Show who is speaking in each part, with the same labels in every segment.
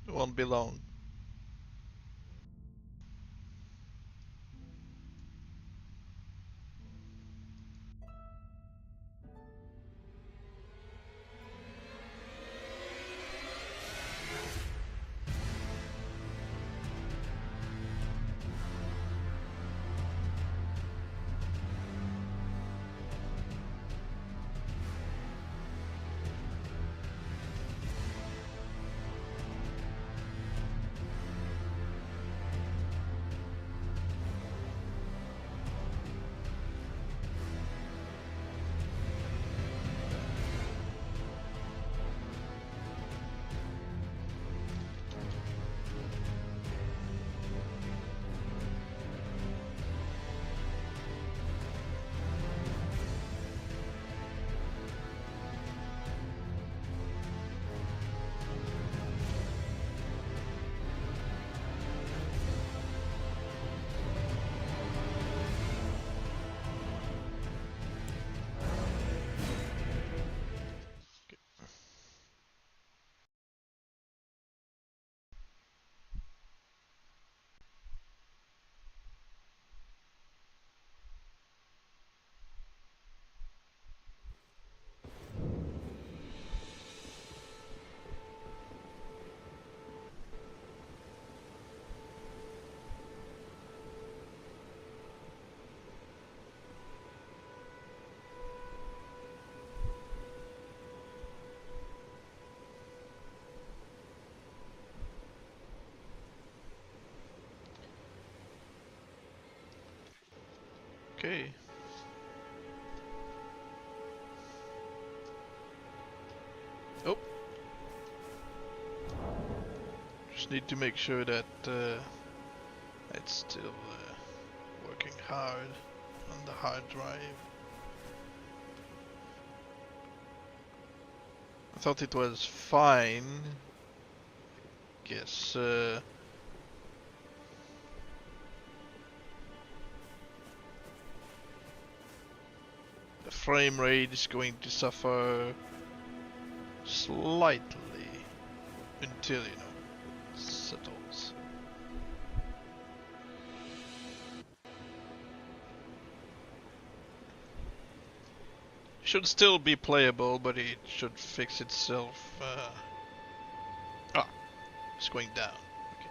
Speaker 1: It won't be long. Okay. Oh, just need to make sure that it's still working hard on the hard drive. I thought it was fine. Guess the frame rate is going to suffer slightly until, you know, it settles. Should still be playable, but it should fix itself. It's going down. Okay.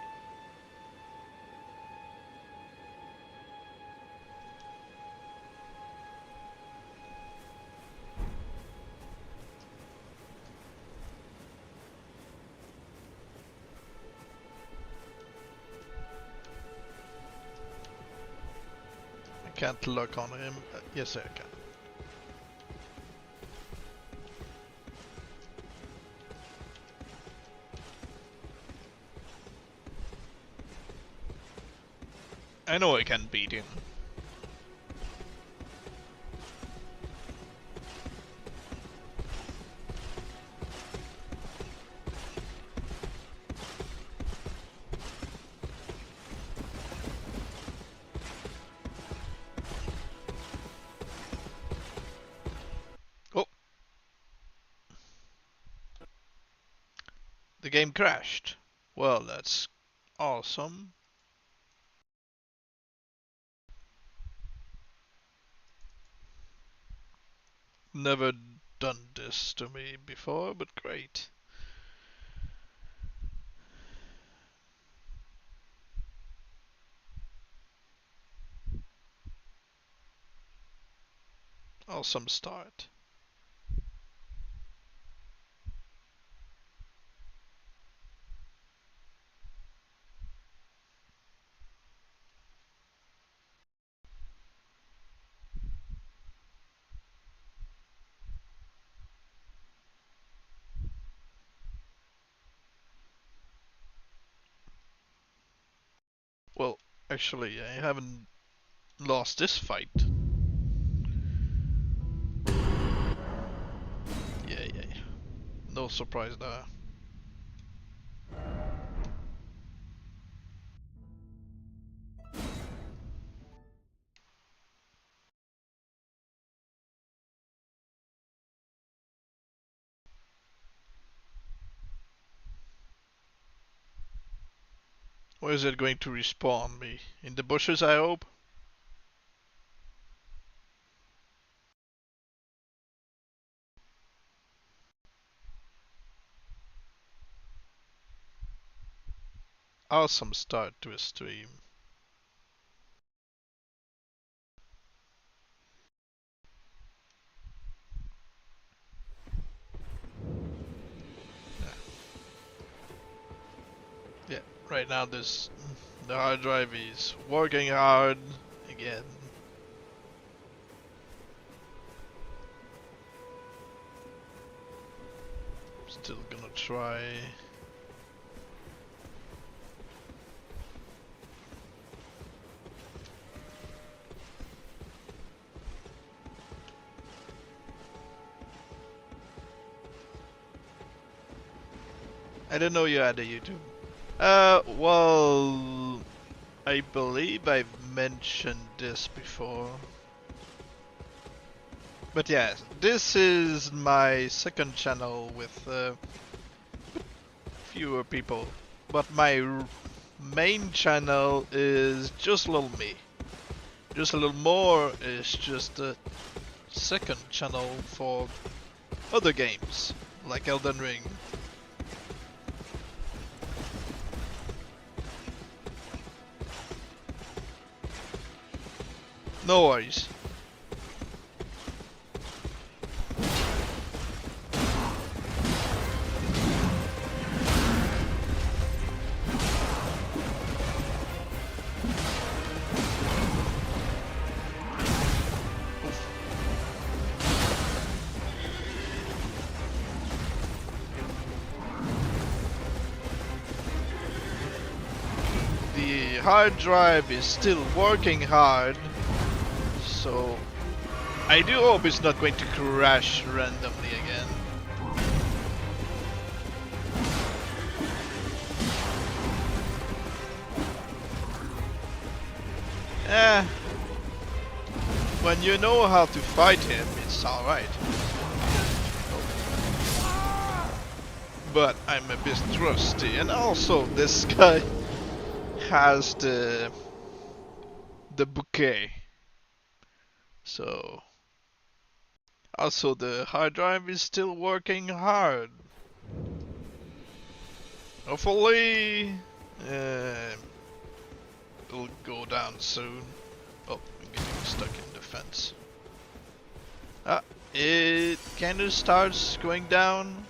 Speaker 1: I can't lock on him. Yes, I can. I know I can beat him. Oh! The game crashed. Well, that's awesome. Never done this to me before, but great. Awesome start. Well, actually, I haven't lost this fight. Yeah, yeah, yeah. No surprise there. Where is it going to respawn me? In the bushes, I hope? Awesome start to a stream. Yeah, right now the hard drive is working hard again. Still gonna try. I didn't know you had a YouTube. Well, I believe I've mentioned this before. But yeah, this is my second channel with fewer people. But my main channel is just little me. Just a little more is just a second channel for other games, like Elden Ring. No worries. The hard drive is still working hard, so I do hope it's not going to crash randomly again. When you know how to fight him, it's alright. But I'm a bit rusty, and also this guy has the bouquet. So also the hard drive is still working hard. Hopefully it'll go down soon. Oh, I'm getting stuck in the fence. Ah, it kinda starts going down.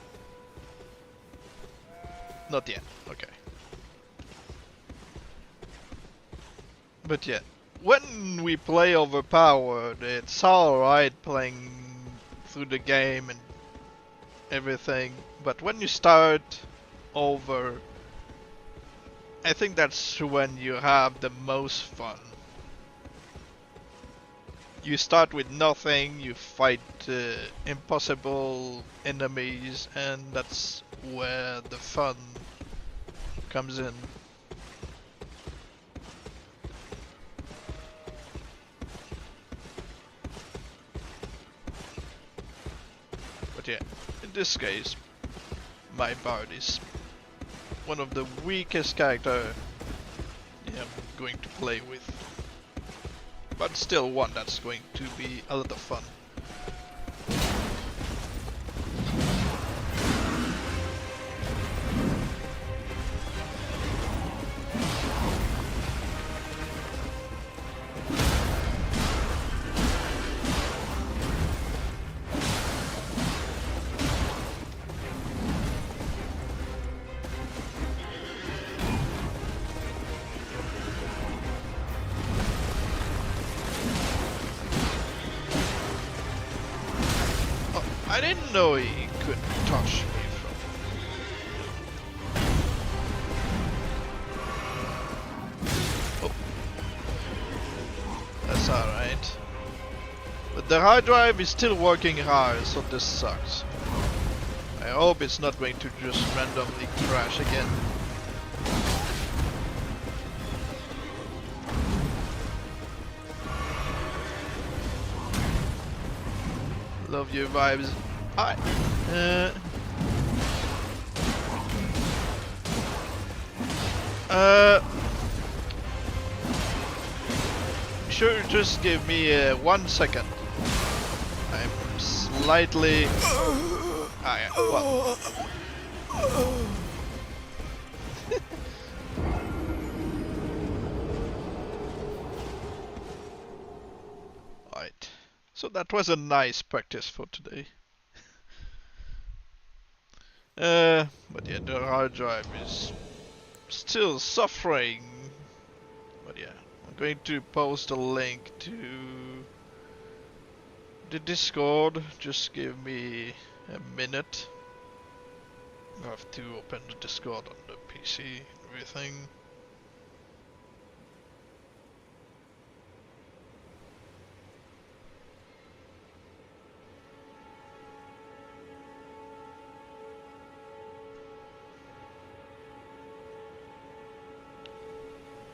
Speaker 1: Not yet, okay. But yeah, when we play overpowered, it's alright playing through the game and everything. But when you start over, I think that's when you have the most fun. You start with nothing, you fight impossible enemies, and that's where the fun comes in. But yeah, in this case, my bard is one of the weakest character I'm going to play with. But still one that's going to be a lot of fun. I didn't know he could touch me from. Oh. That's alright. But the hard drive is still working hard, so this sucks. I hope it's not going to just randomly crash again. Love your vibes. Hi. sure just give me 1 second. I'm slightly... Ah, yeah, well. Alright. So that was a nice practice for today. But yeah, the hard drive is still suffering. But yeah, I'm going to post a link to the Discord. Just give me a minute. I have to open the Discord on the PC and everything.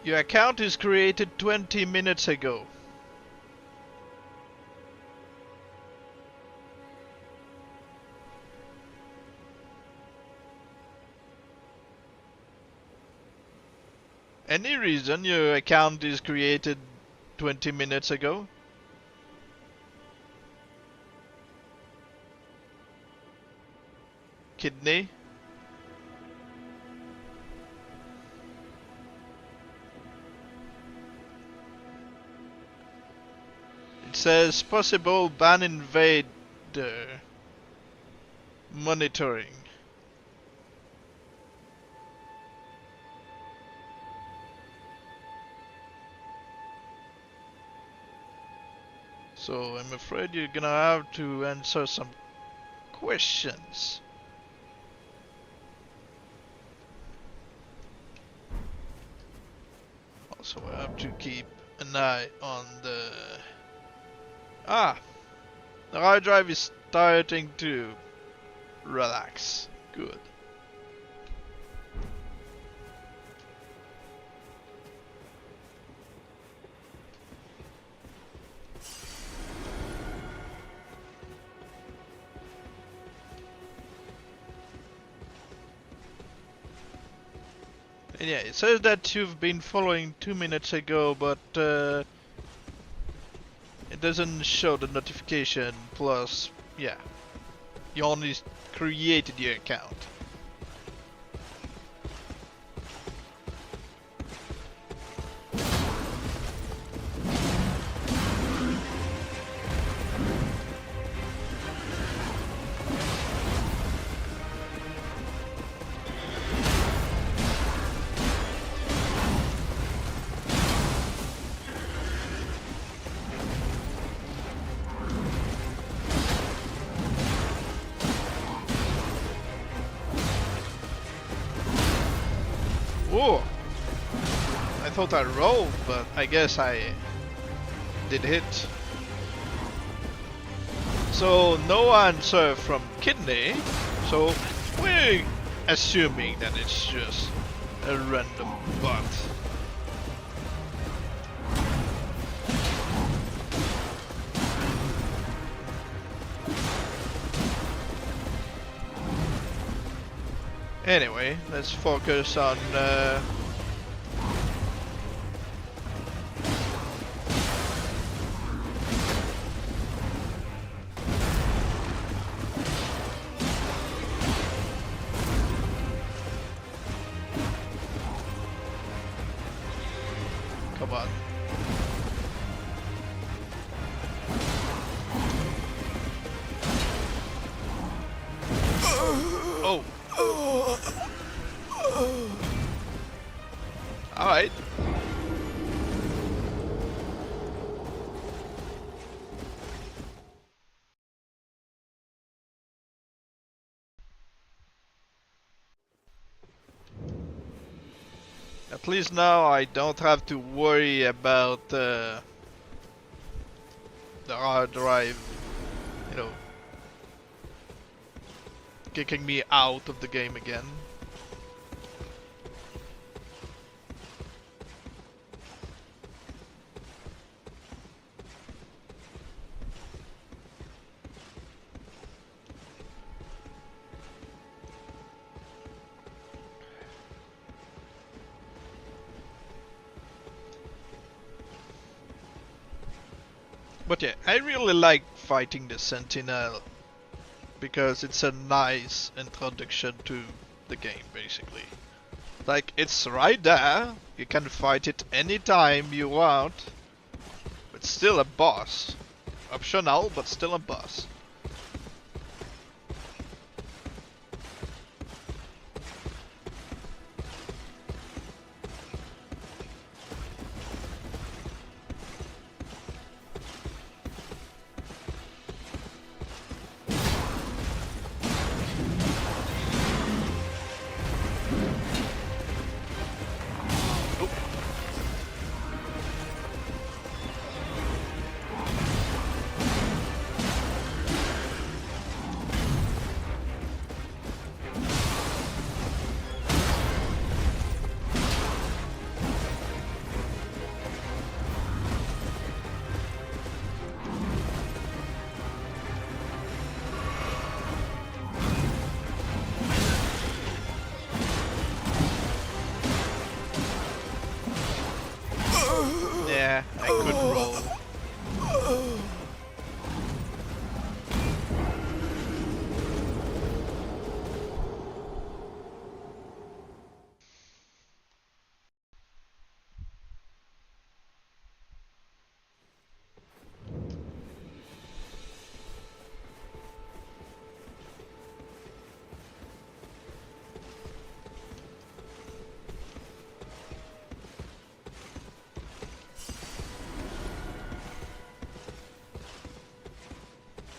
Speaker 1: Your account is created 20 minutes ago. Any reason your account is created 20 minutes ago? Kidney? It says possible ban invader monitoring. So I'm afraid you're gonna have to answer some questions. Also, I have to keep an eye on the... Ah! The hard drive is starting to relax. Good. And yeah, it says that you've been following 2 minutes ago, but it doesn't show the notification. Plus, yeah, you only created your account. Whoa! I thought I rolled, but I guess I did hit. So no answer from Kidney. So we're assuming that it's just a random bot. Anyway, let's focus on come on. Oh. Alright. At least now I don't have to worry about the hard drive, you know, kicking me out of the game again. But yeah, I really like fighting the Sentinel because it's a nice introduction to the game, basically. Like, it's right there, you can fight it anytime you want, but still a boss. Optional, but still a boss. Yeah, I could roll.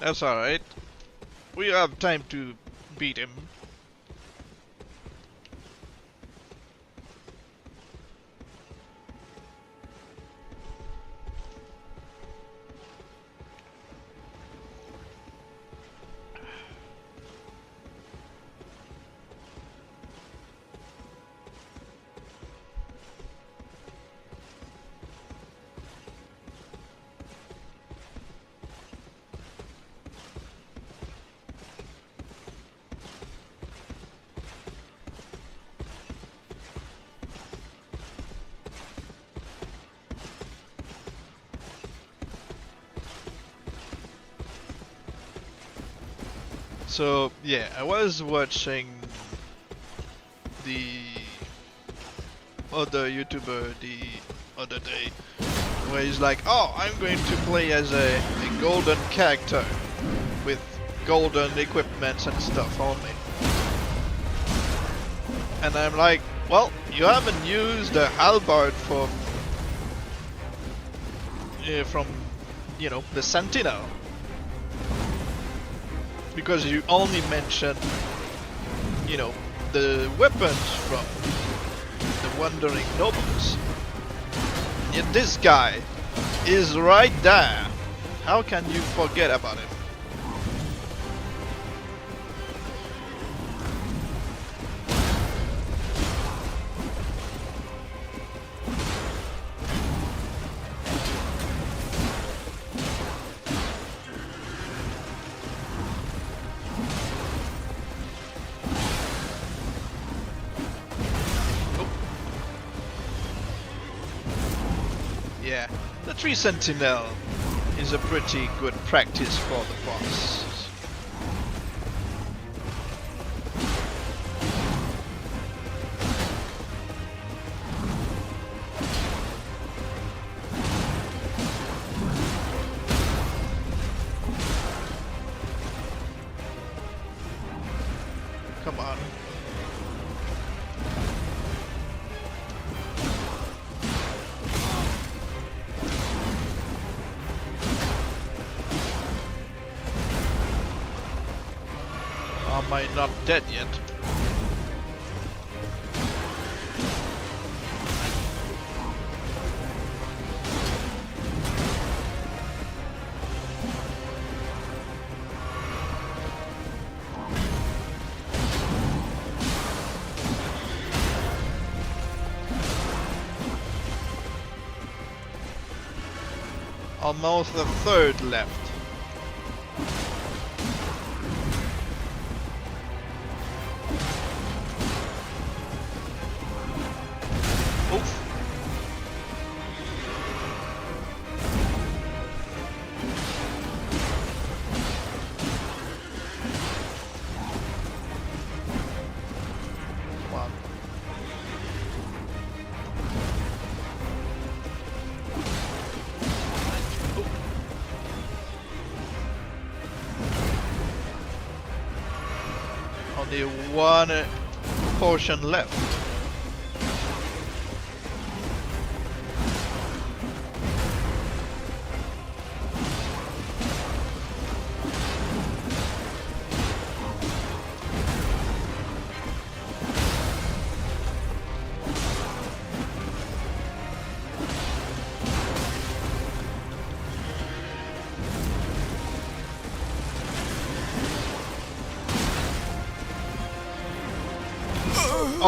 Speaker 1: That's alright. We have time to beat him. So yeah, I was watching the other YouTuber the other day where he's like, oh, I'm going to play as a golden character with golden equipment and stuff only. And I'm like, well, you haven't used the halberd from you know, the Sentinel. Because you only mentioned, you know, the weapons from the Wandering Nobles. Yet this guy is right there. How can you forget about him? Yeah, the Tree Sentinel is a pretty good practice for the boss. Come on. Am I not dead yet? Almost a third left. Oof. Only one portion left.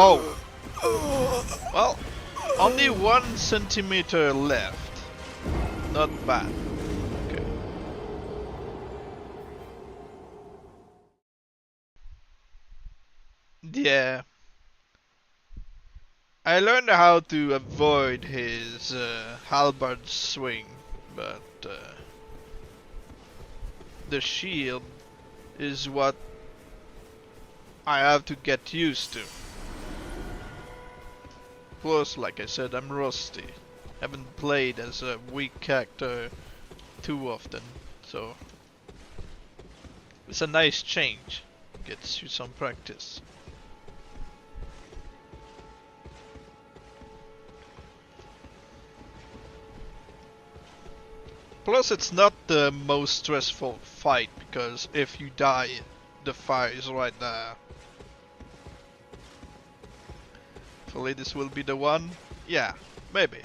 Speaker 1: Oh! Well, only 1 centimeter left. Not bad. Okay. Yeah. I learned how to avoid his halberd swing, but the shield is what I have to get used to. Plus, like I said, I'm rusty. Haven't played as a weak character too often, so it's a nice change. Gets you some practice. Plus, it's not the most stressful fight, because if you die, the fire is right there. Hopefully this will be the one. Yeah, maybe.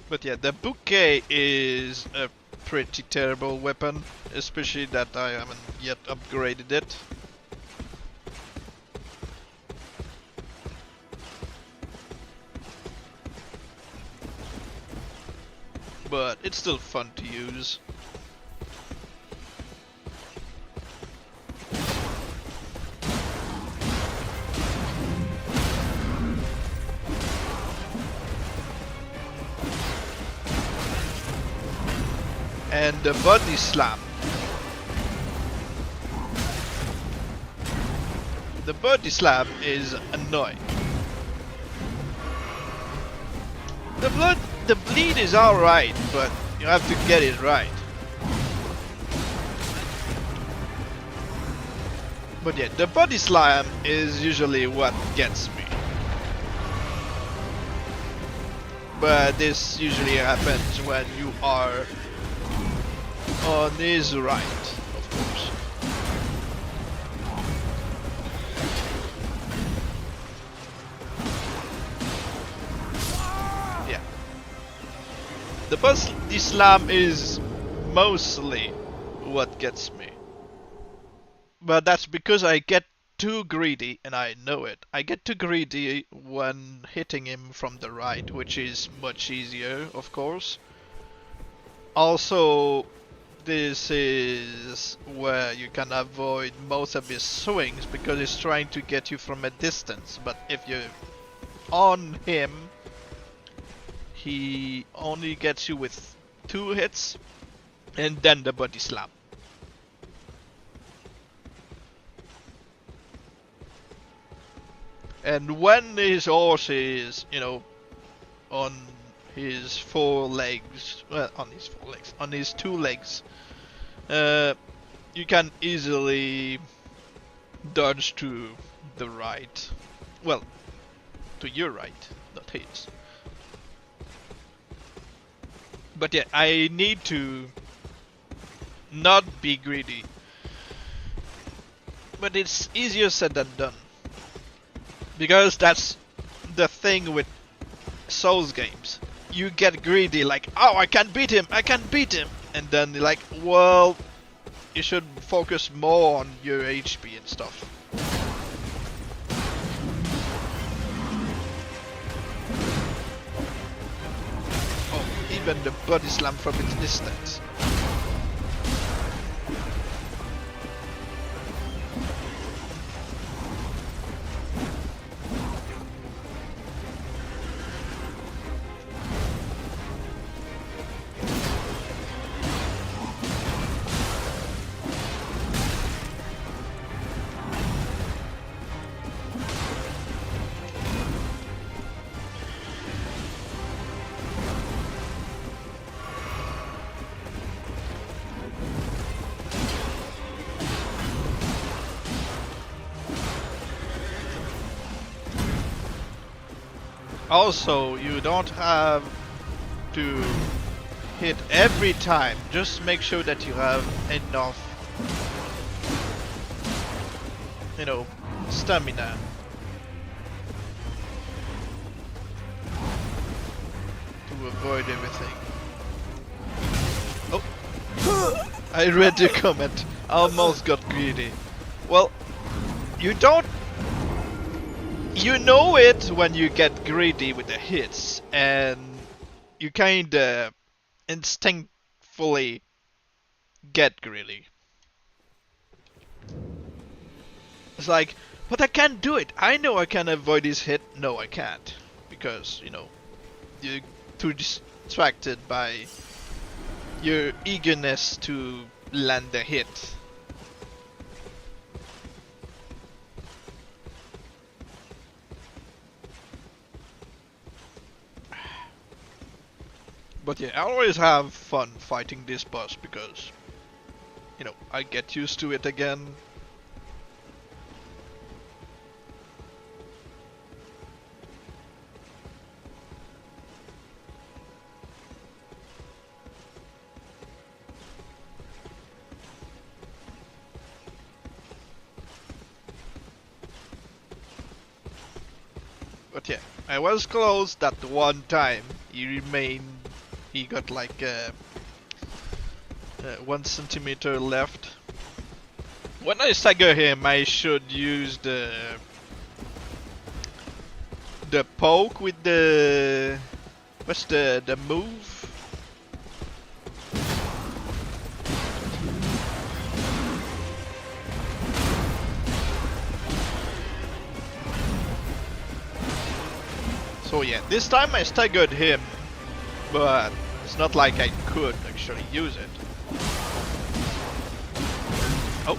Speaker 1: But yeah, the bouquet is a pretty terrible weapon, especially that I haven't yet upgraded it. But it's still fun to use. And the body slam. The body slam is annoying. The bleed is alright, but you have to get it right. But yeah, the body slam is usually what gets me. But this usually happens when you are on his right, of course. Yeah. The body slam is mostly what gets me. But that's because I get too greedy, and I know it. I get too greedy when hitting him from the right, which is much easier, of course. Also, this is where you can avoid most of his swings, because he's trying to get you from a distance. But if you're on him, he only gets you with 2 hits, and then the body slam. And when his horse is, you know, on his 4 legs, well, on his 2 legs, you can easily dodge to the right. Well, to your right, not his. But yeah, I need to not be greedy. But it's easier said than done. Because that's the thing with Souls games. You get greedy, like, oh, I can beat him, and then you're like, well, you should focus more on your HP and stuff. Oh, even the body slam from its distance. Also, you don't have to hit every time. Just make sure that you have enough, you know, stamina. To avoid everything. Oh! I read your comment. Almost got greedy. Well, you don't... You know it when you get greedy with the hits, and you kinda instinctively get greedy. It's like, but I can't do it. I know I can avoid this hit. No, I can't. Because, you know, you're too distracted by your eagerness to land the hit. But yeah, I always have fun fighting this boss because, you know, I get used to it again. But yeah, I was close that one time. He got like 1 centimeter left. When I stagger him, I should use the poke with the... What's the move? So yeah, this time I staggered him, but it's not like I could actually use it. Oh.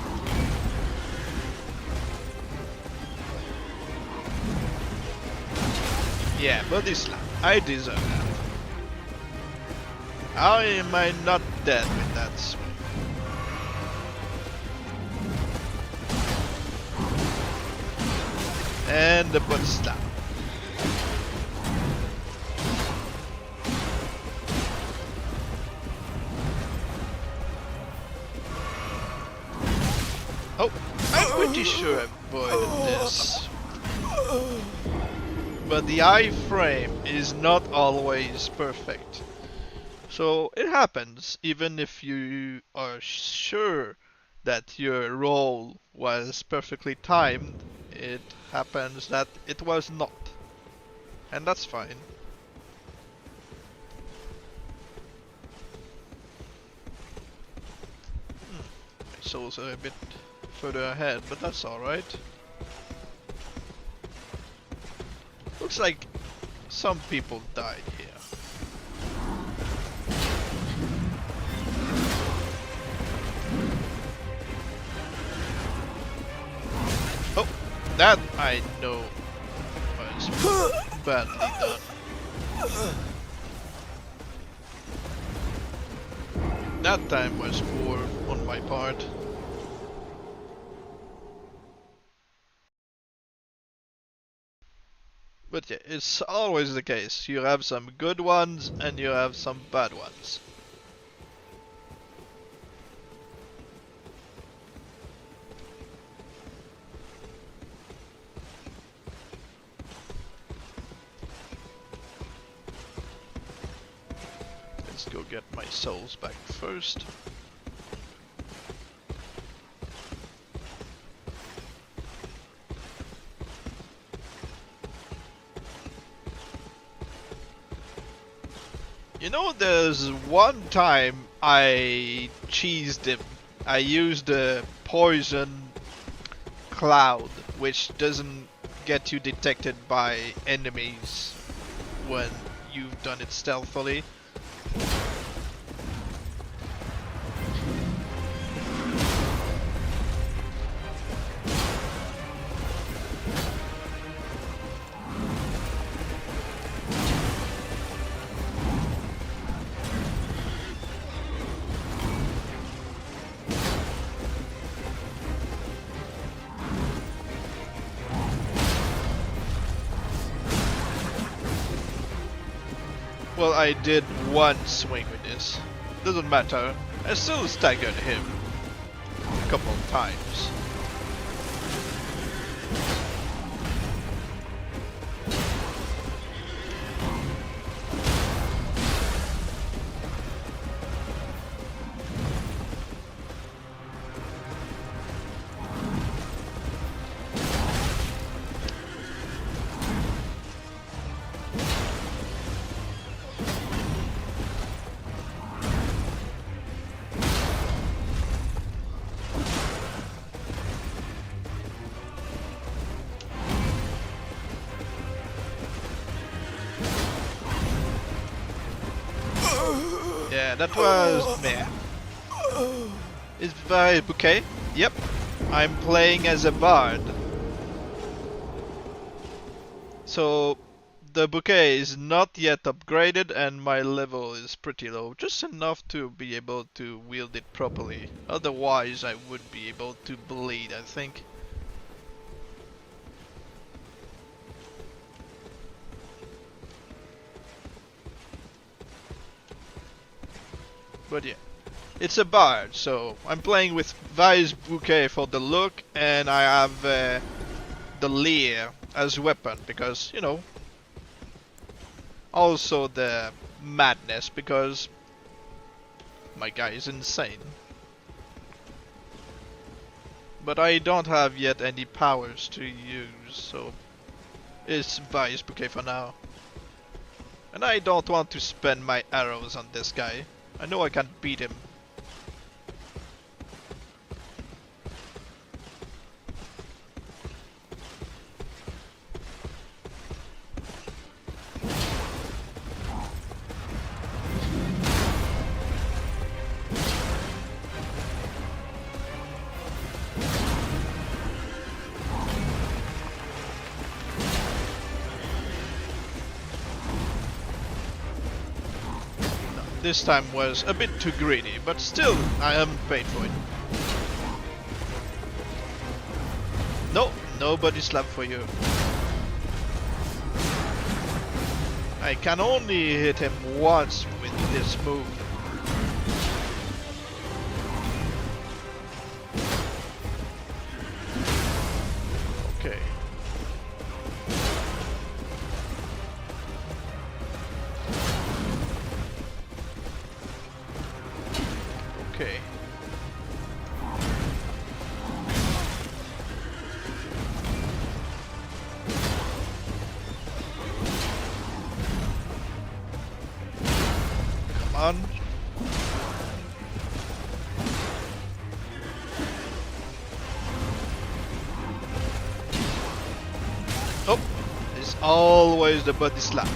Speaker 1: Yeah, body slam. I deserve that. How am I not dead with that swing? And the body slam. Oh, I'm pretty sure I avoided this. But the iframe is not always perfect. So it happens, even if you are sure that your roll was perfectly timed, it happens that it was not. And that's fine. My souls are a bit further ahead, but that's alright. Looks like some people died here. Oh, that I know was badly done. That time was poor on my part. But yeah, it's always the case. You have some good ones and you have some bad ones. Let's go get my souls back first. You know, there's one time I cheesed him. I used a poison cloud, which doesn't get you detected by enemies when you've done it stealthily. Well, I did one swing with this. Doesn't matter. I still staggered him a couple of times. Yeah, that was meh. It's very bouquet. Yep, I'm playing as a bard. So the bouquet is not yet upgraded and my level is pretty low. Just enough to be able to wield it properly. Otherwise I would be able to bleed, I think. But yeah. It's a bard, so I'm playing with Vice Bouquet for the look, and I have the Leer as weapon, because, you know, also the Madness, because my guy is insane. But I don't have yet any powers to use, so it's Vice Bouquet for now. And I don't want to spend my arrows on this guy. I know I can't beat him. This time was a bit too greedy, but still, I am paid for it. No, nobody slapped for you. I can only hit him once with this move. Okay. Okay. Come on. Oh, it's always the body slap.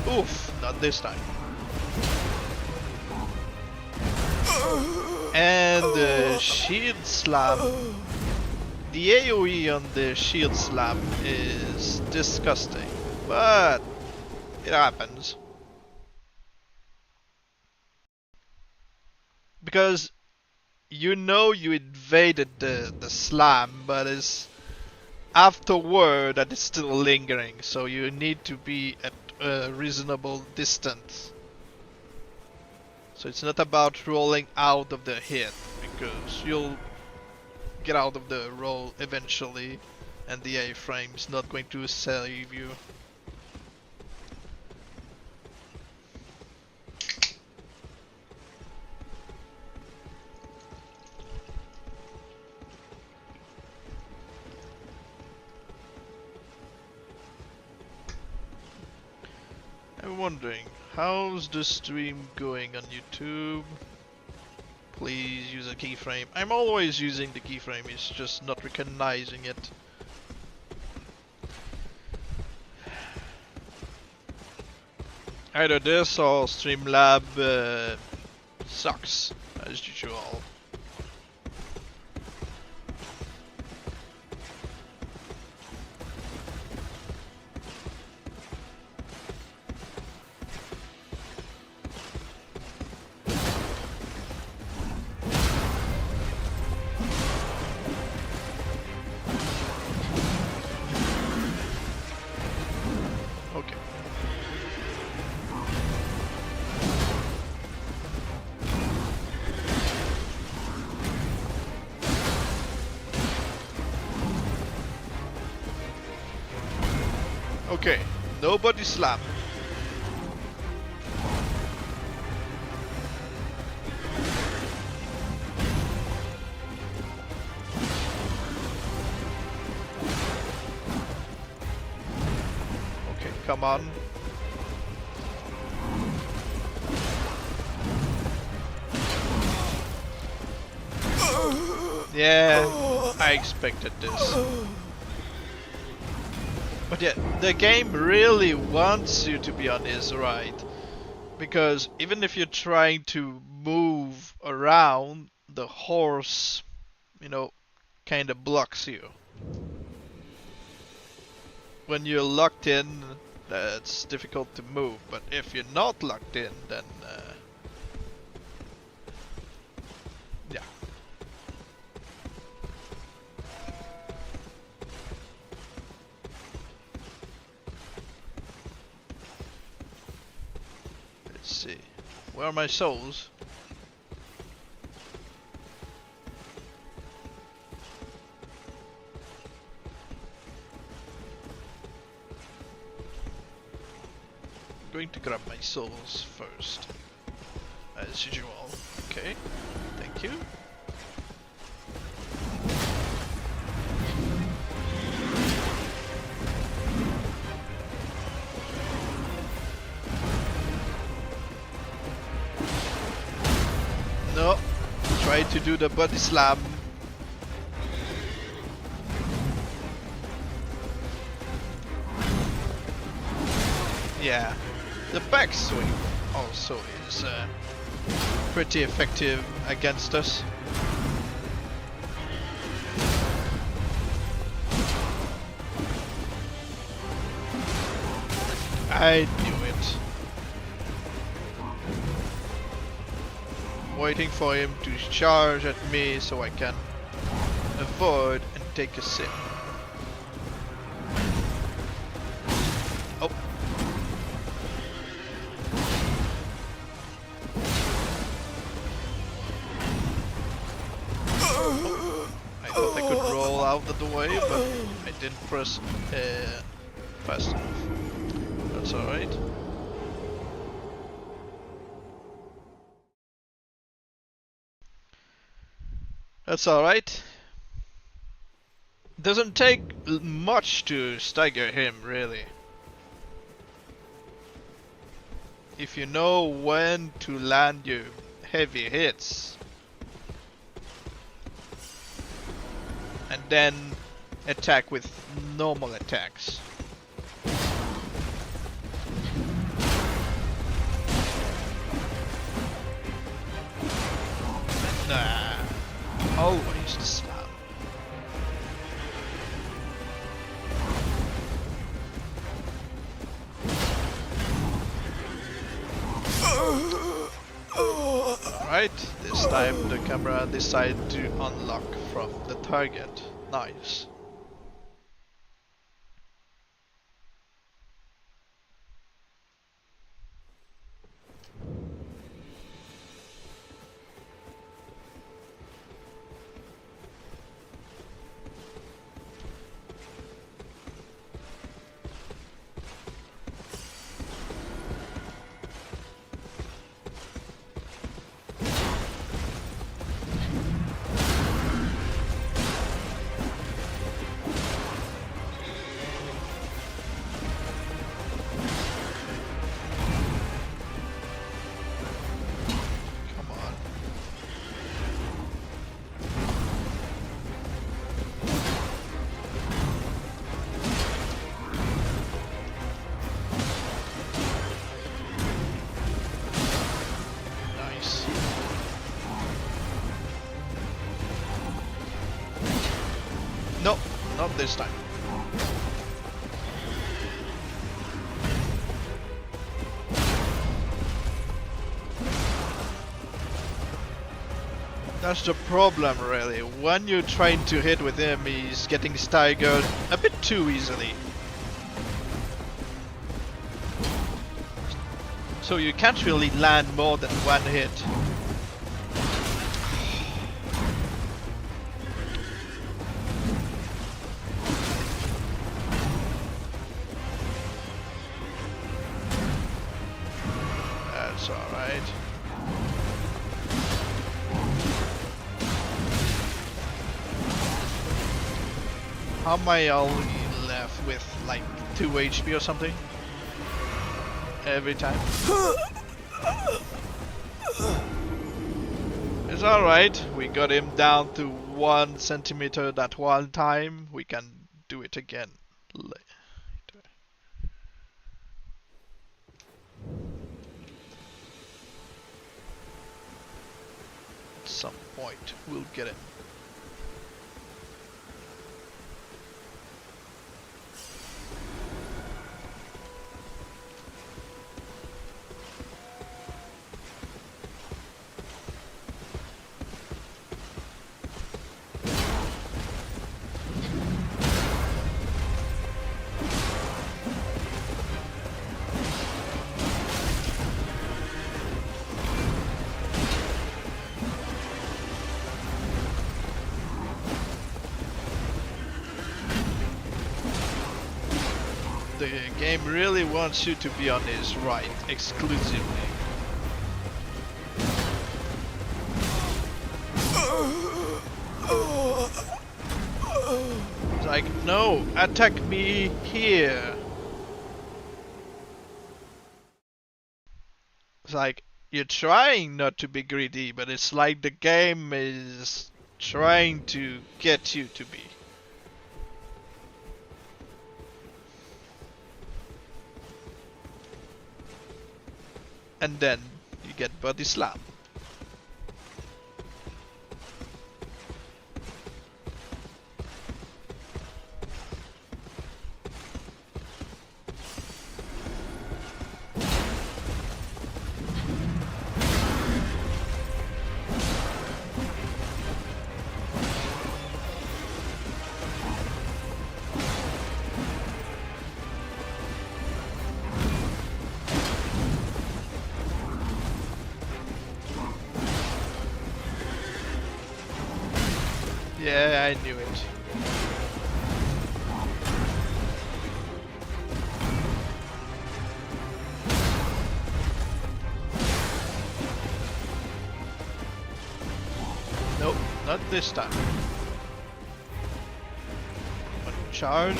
Speaker 1: Oof, not this time. And the shield slam. The AoE on the shield slam is disgusting, but it happens. Because you know you evaded the slam, but it's afterward that it's still lingering, so you need to be at a reasonable distance. So it's not about rolling out of the hit, because you'll get out of the roll eventually, and the A-frame is not going to save you. I'm wondering, how's the stream going on YouTube? Please use a keyframe. I'm always using the keyframe, it's just not recognizing it. Either this or Streamlab sucks, as usual. Okay, nobody slam. Okay, come on. Yeah, I expected this. But yeah, the game really wants you to be on his right. Because even if you're trying to move around, the horse, you know, kind of blocks you. When you're locked in, it's difficult to move. But if you're not locked in, then yeah. Let's see. Where are my souls? I'm going to grab my souls first. As usual. Okay. Thank you. No. Try to do the body slam. Yeah. The backswing also is pretty effective against us. I knew it. Waiting for him to charge at me so I can avoid and take a sip. Oh. I thought I could roll out of the way, but I didn't press fast enough. That's alright. That's alright. Doesn't take much to stagger him, really. If you know when to land your heavy hits. And then attack with normal attacks. Nah, always the slam. Alright, this time the camera decided to unlock from the target. Nice. No, not this time. That's the problem, really. When you're trying to hit with him, he's getting staggered a bit too easily. So you can't really land more than one hit. It's alright. How am I only left with like 2 HP or something? Every time. It's alright, we got him down to 1 centimeter that one time. We can do it again later. At some point, we'll get him. The game really wants you to be on his right exclusively. It's like, no, attack me here. It's like, you're trying not to be greedy, but it's like the game is trying to get you to be. And then you get body slam. Yeah, I knew it. Nope, not this time. One charge.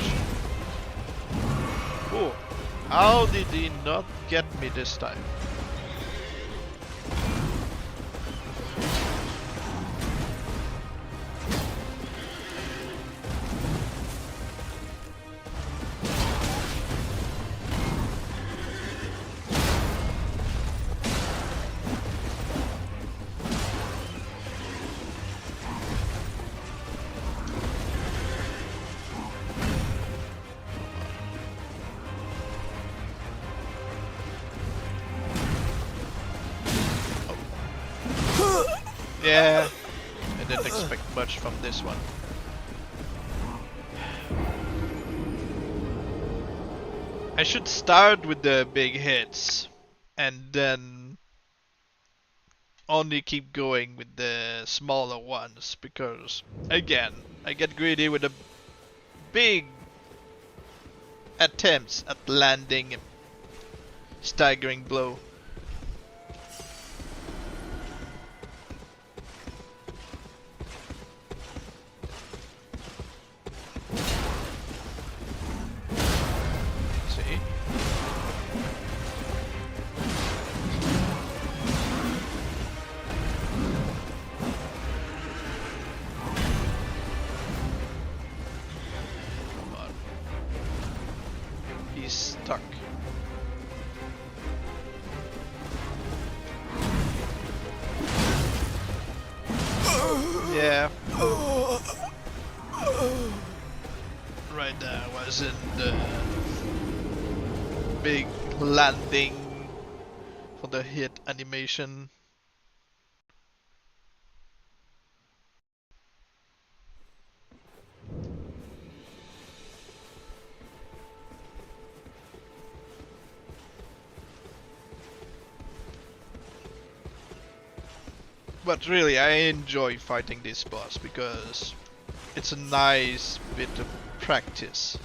Speaker 1: Oh, how did he not get me this time? Yeah, I didn't expect much from this one. I should start with the big hits and then only keep going with the smaller ones, because again, I get greedy with the big attempts at landing a staggering blow. Stuck. Yeah. Right there was in the big landing for the hit animation. But really, I enjoy fighting this boss because it's a nice bit of practice.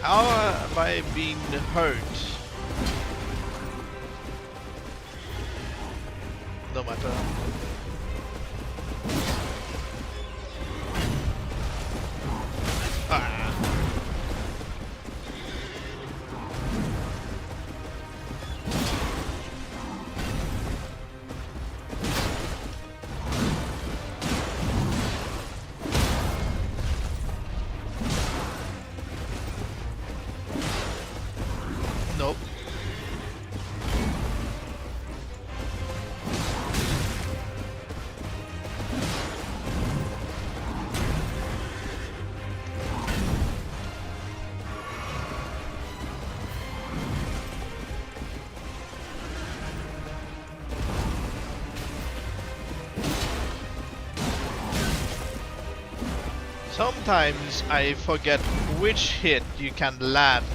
Speaker 1: How have I been hurt? No matter. Ah. Nope. Sometimes I forget which hit you can land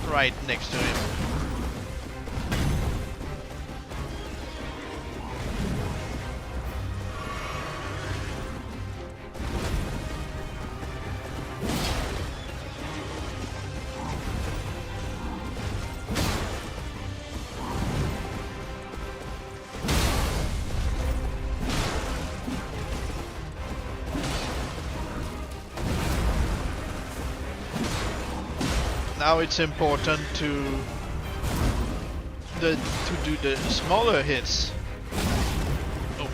Speaker 1: right next to him. Now it's important to do the smaller hits. Oh.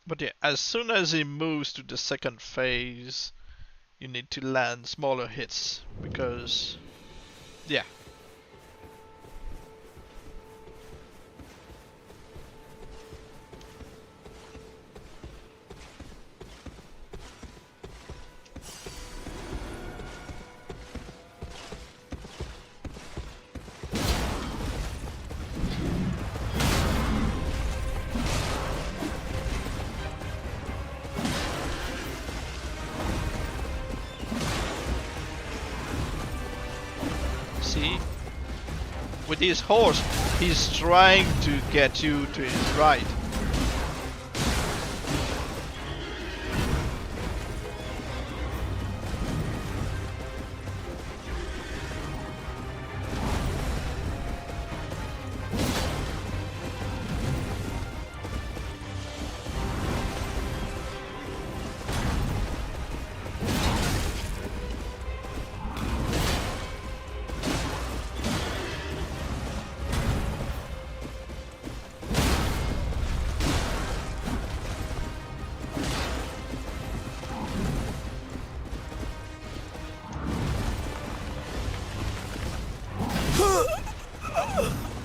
Speaker 1: But yeah, as soon as he moves to the second phase, you need to land smaller hits because, yeah. See? With his horse, he's trying to get you to his right.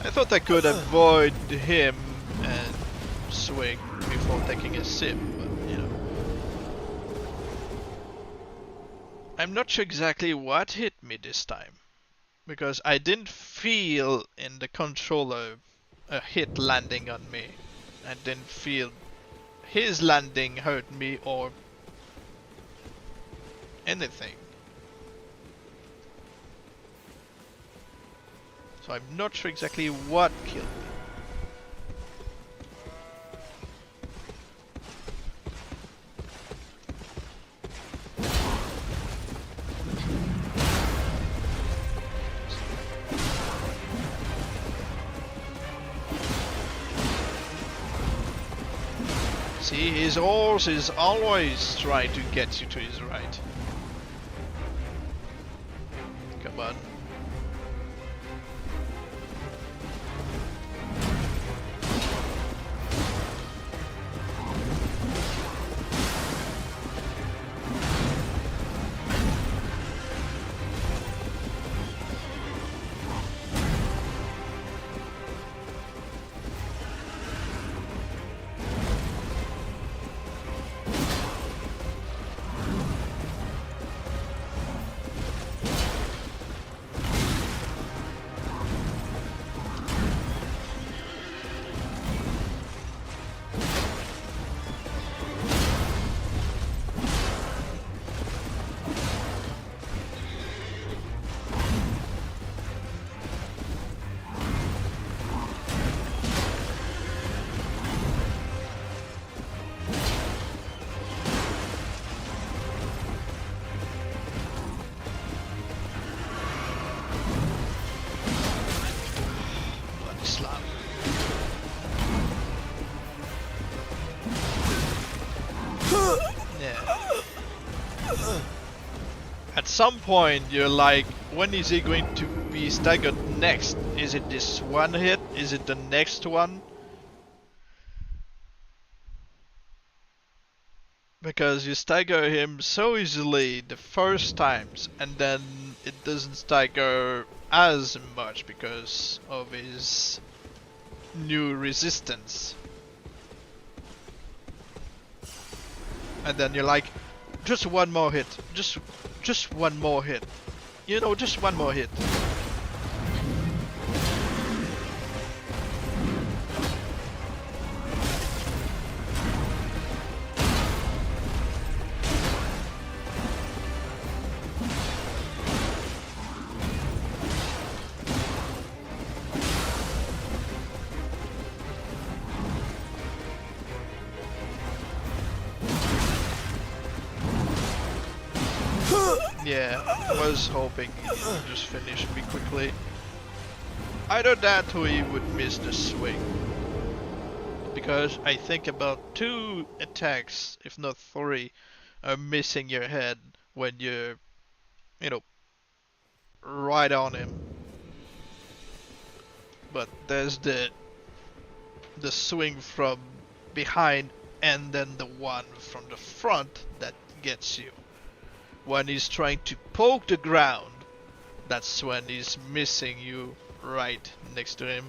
Speaker 1: I thought I could avoid him and swing before taking a sip, but you know. I'm not sure exactly what hit me this time, because I didn't feel in the controller a hit landing on me. I didn't feel his landing hurt me or anything. So I'm not sure exactly what killed me. See, his horse is always trying to get you to his right. Come on. slam. Yeah. At some point you're like, when is he going to be staggered next? Is it this one hit? Is it the next one? Because you stagger him so easily the first times, and then it doesn't stagger as much because of his new resistance. And then you're like, just one more hit, just one more hit, you know, just one more hit. Yeah, I was hoping he'd just finish me quickly. Either that or he would miss the swing. Because I think about 2 attacks, if not 3, are missing your head when you're, you know, right on him. But there's the swing from behind and then the one from the front that gets you. When he's trying to poke the ground, that's when he's missing you right next to him.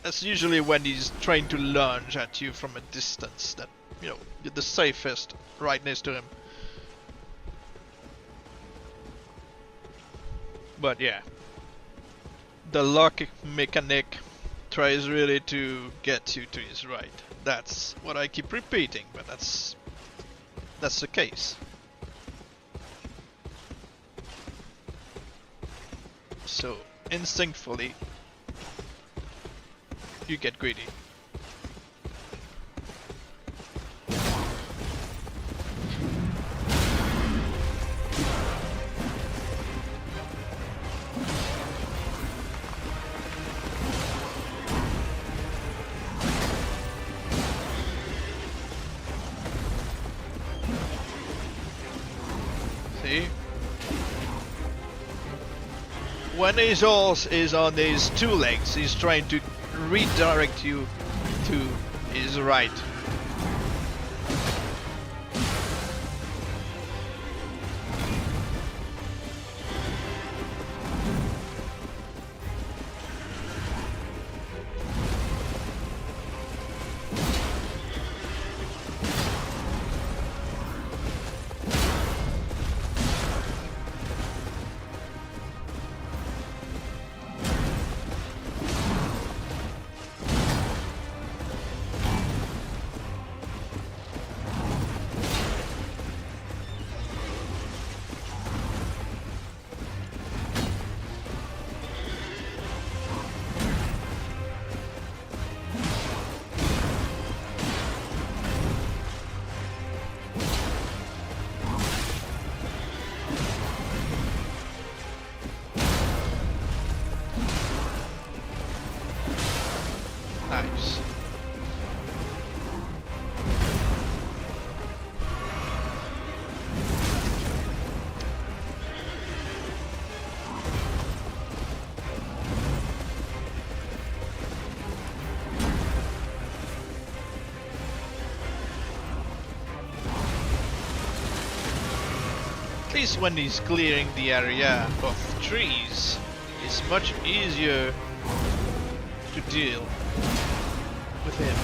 Speaker 1: That's usually when he's trying to lunge at you from a distance, that, you know, you're the safest right next to him. But yeah, the lock mechanic tries really to get you to his right. That's what I keep repeating, but that's the case. So instinctively, you get greedy. See? When his horse is on his 2 legs, he's trying to redirect you to his right. Nice. At least when he's clearing the area of trees, it's much easier to deal with him.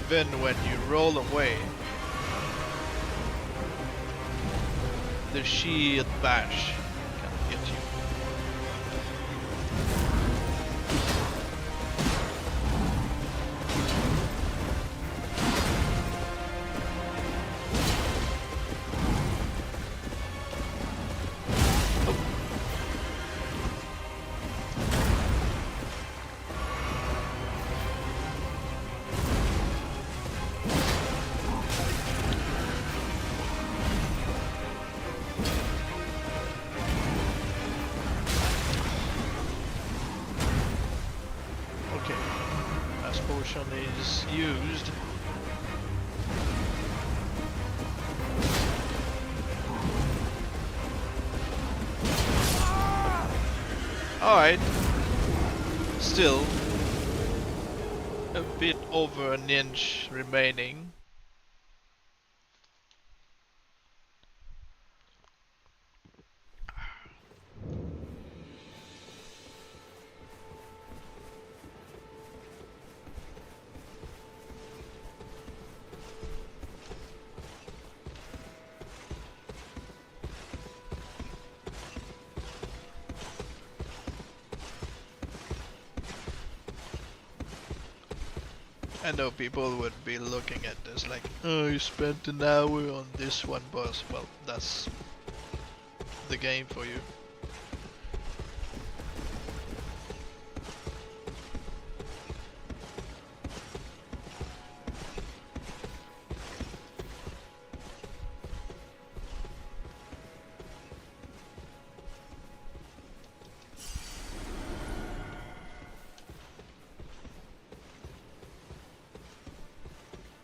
Speaker 1: even when you roll away, the shield bash can get you. Is used. Alright. Still a bit over an inch remaining. I know people would be looking at this like, oh, you spent an hour on this one boss. Well, that's the game for you.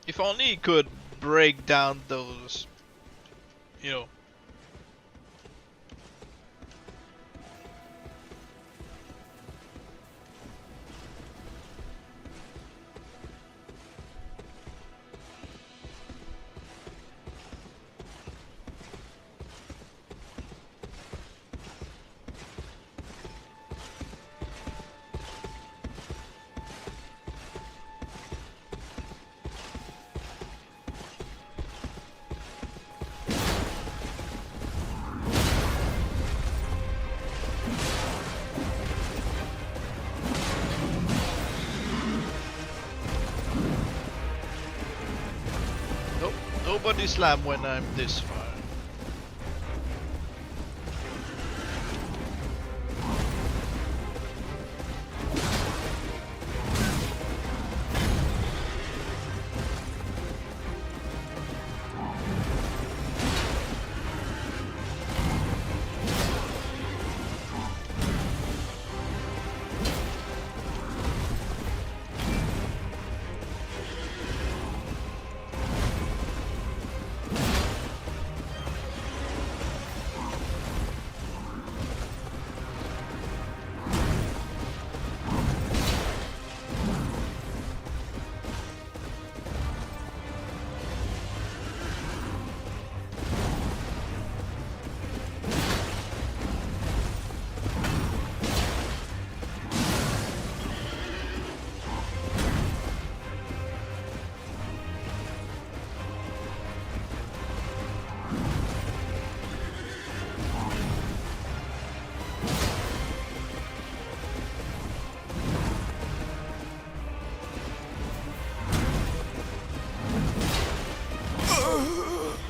Speaker 1: If only he could break down those, you know, nobody slam when I'm this far.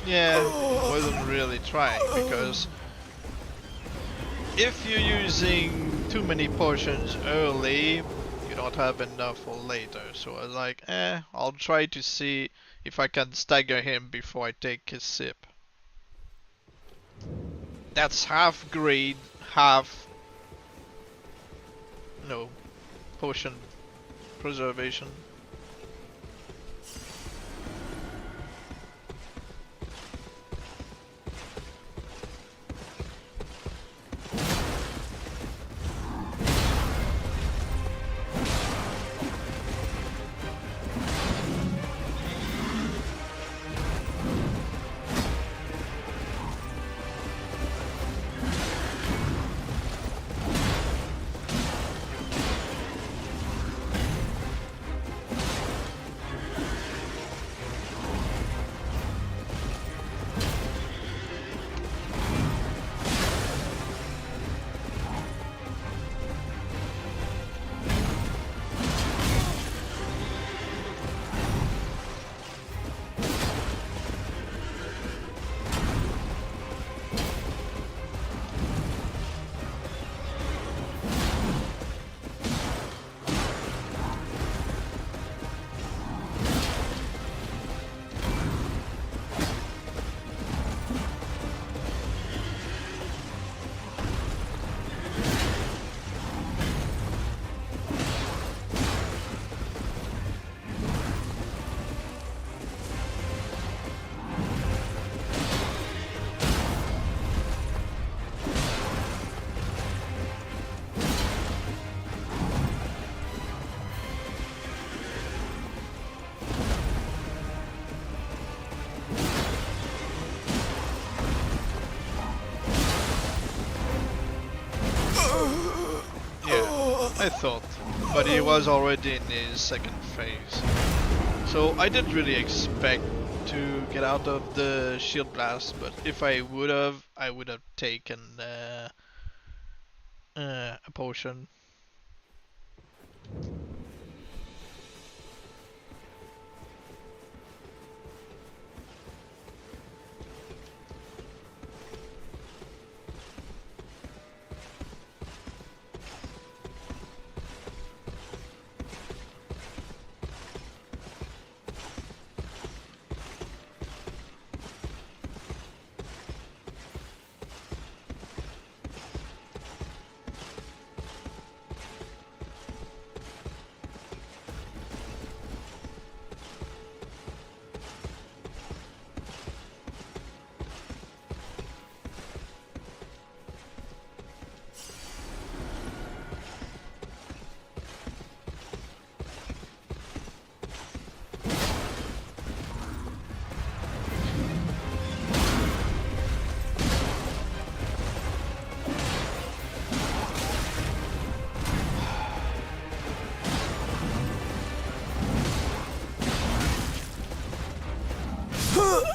Speaker 1: Yeah, wasn't really trying, because if you're using too many potions early, you don't have enough for later. So I was like, I'll try to see if I can stagger him before I take his sip. That's half greed, half, no, potion preservation. I thought, but he was already in his second phase. So I didn't really expect to get out of the shield blast, but if I would have taken a potion.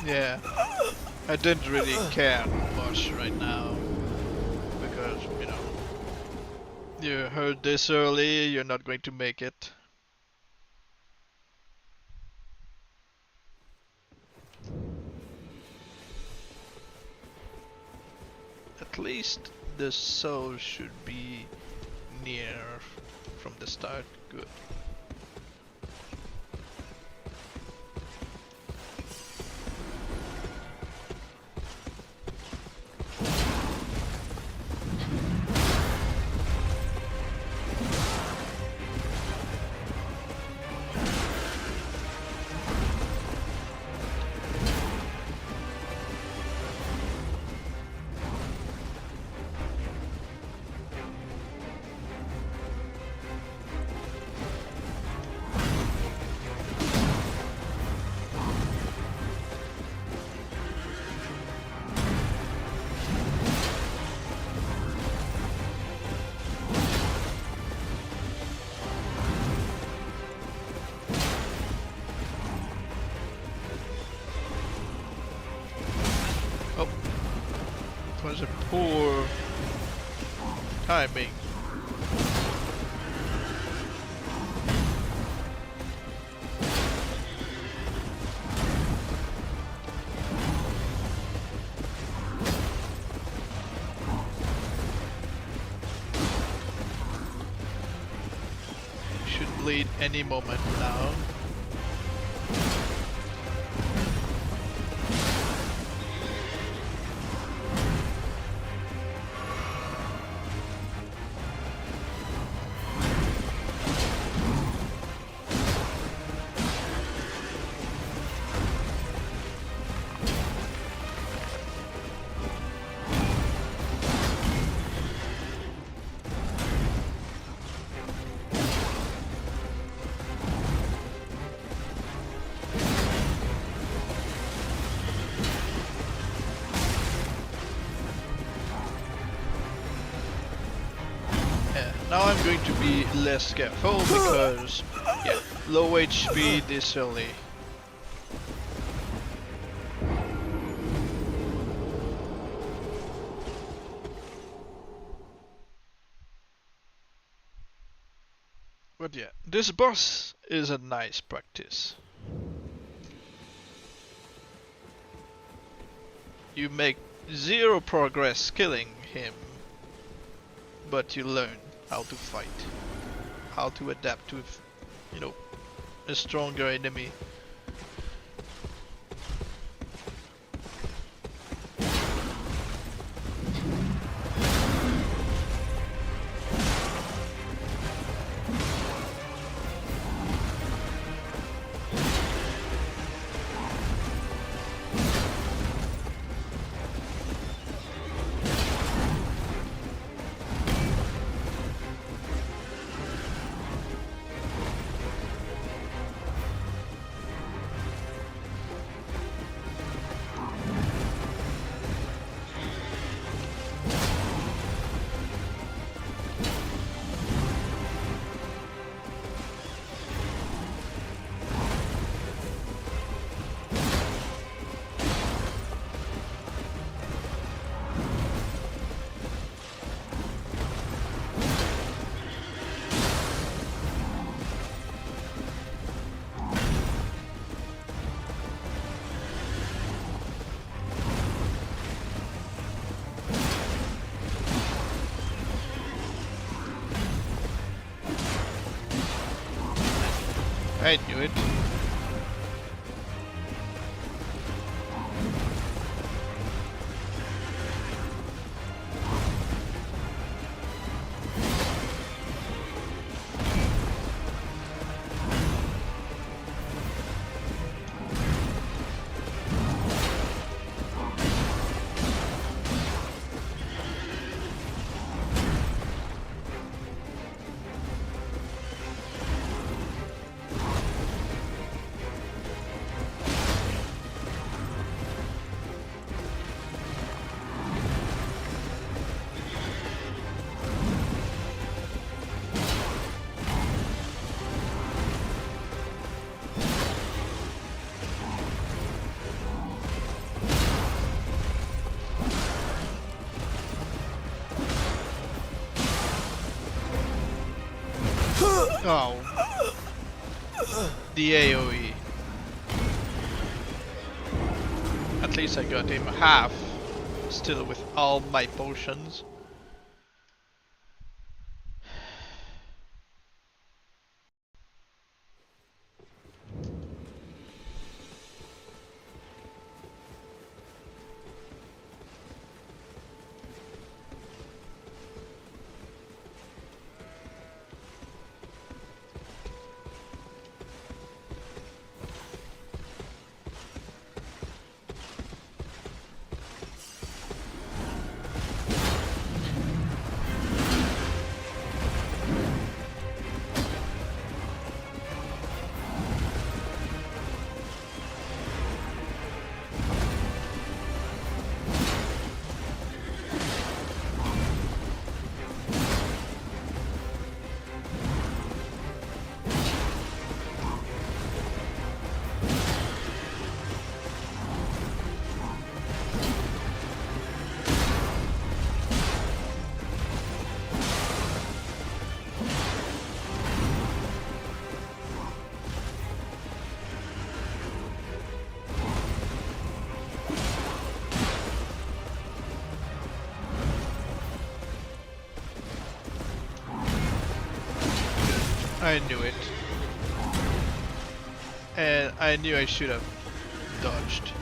Speaker 1: Yeah, I didn't really care much right now because, you know, you heard this early, you're not going to make it. At least the soul should be near from the start. Good. Oh, it was a poor timing. Should bleed any moment now. Now I'm going to be less careful because, yeah, low HP this early. But yeah, this boss is a nice practice. You make zero progress killing him, but you learn how to fight, how to adapt to, you know, a stronger enemy. I knew it. Oh. The AoE. At least I got him half, still with all my potions. I knew it. And I knew I should have dodged.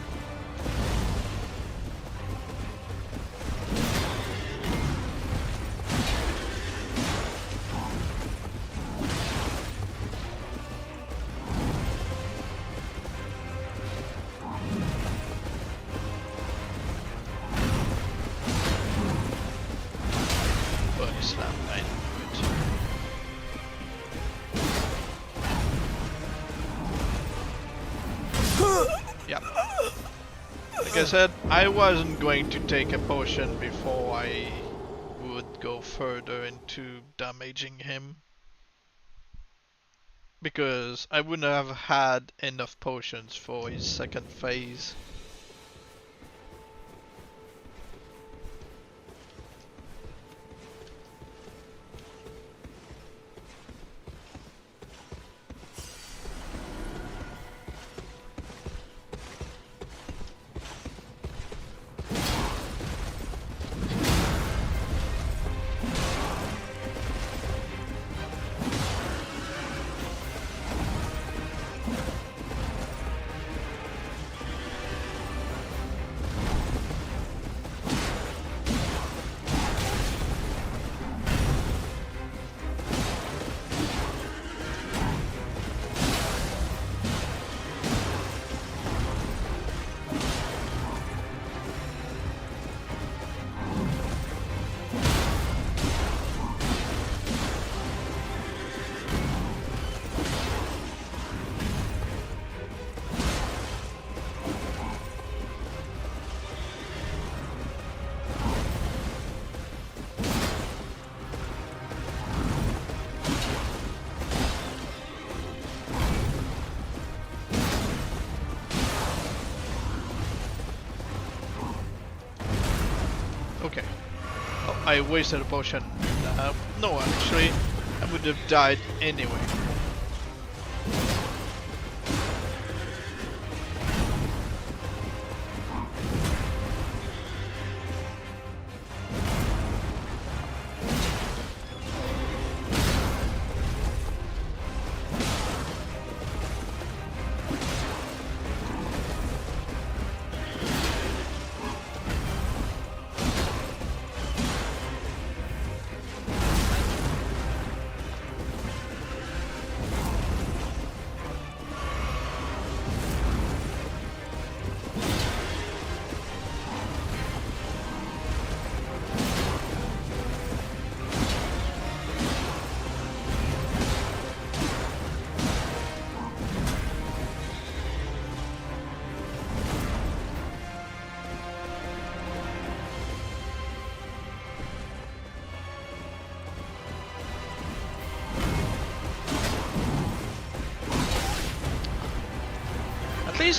Speaker 1: Body slam, I knew it. Yep. Like I said, I wasn't going to take a potion before I would go further into damaging him. Because I wouldn't have had enough potions for his second phase. Okay. Oh, I wasted a potion. No, actually, I would have died anyway.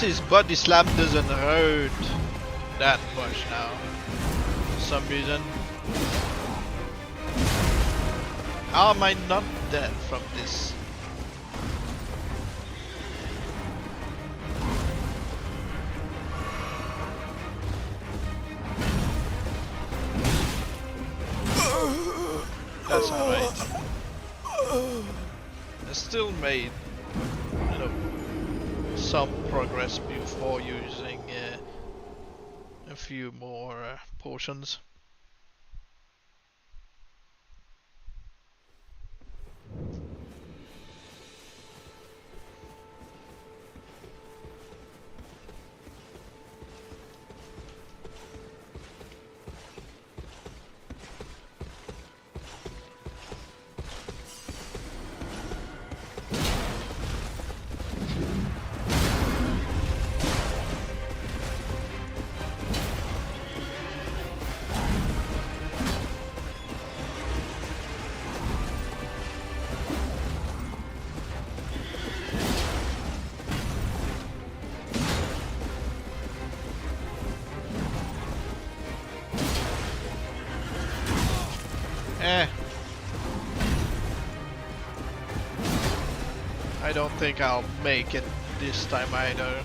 Speaker 1: least his body slam doesn't hurt that much now. For some reason. How am I not dead from this? That's alright. I still made, you know, some progress before using a few more potions. I don't think I'll make it this time either.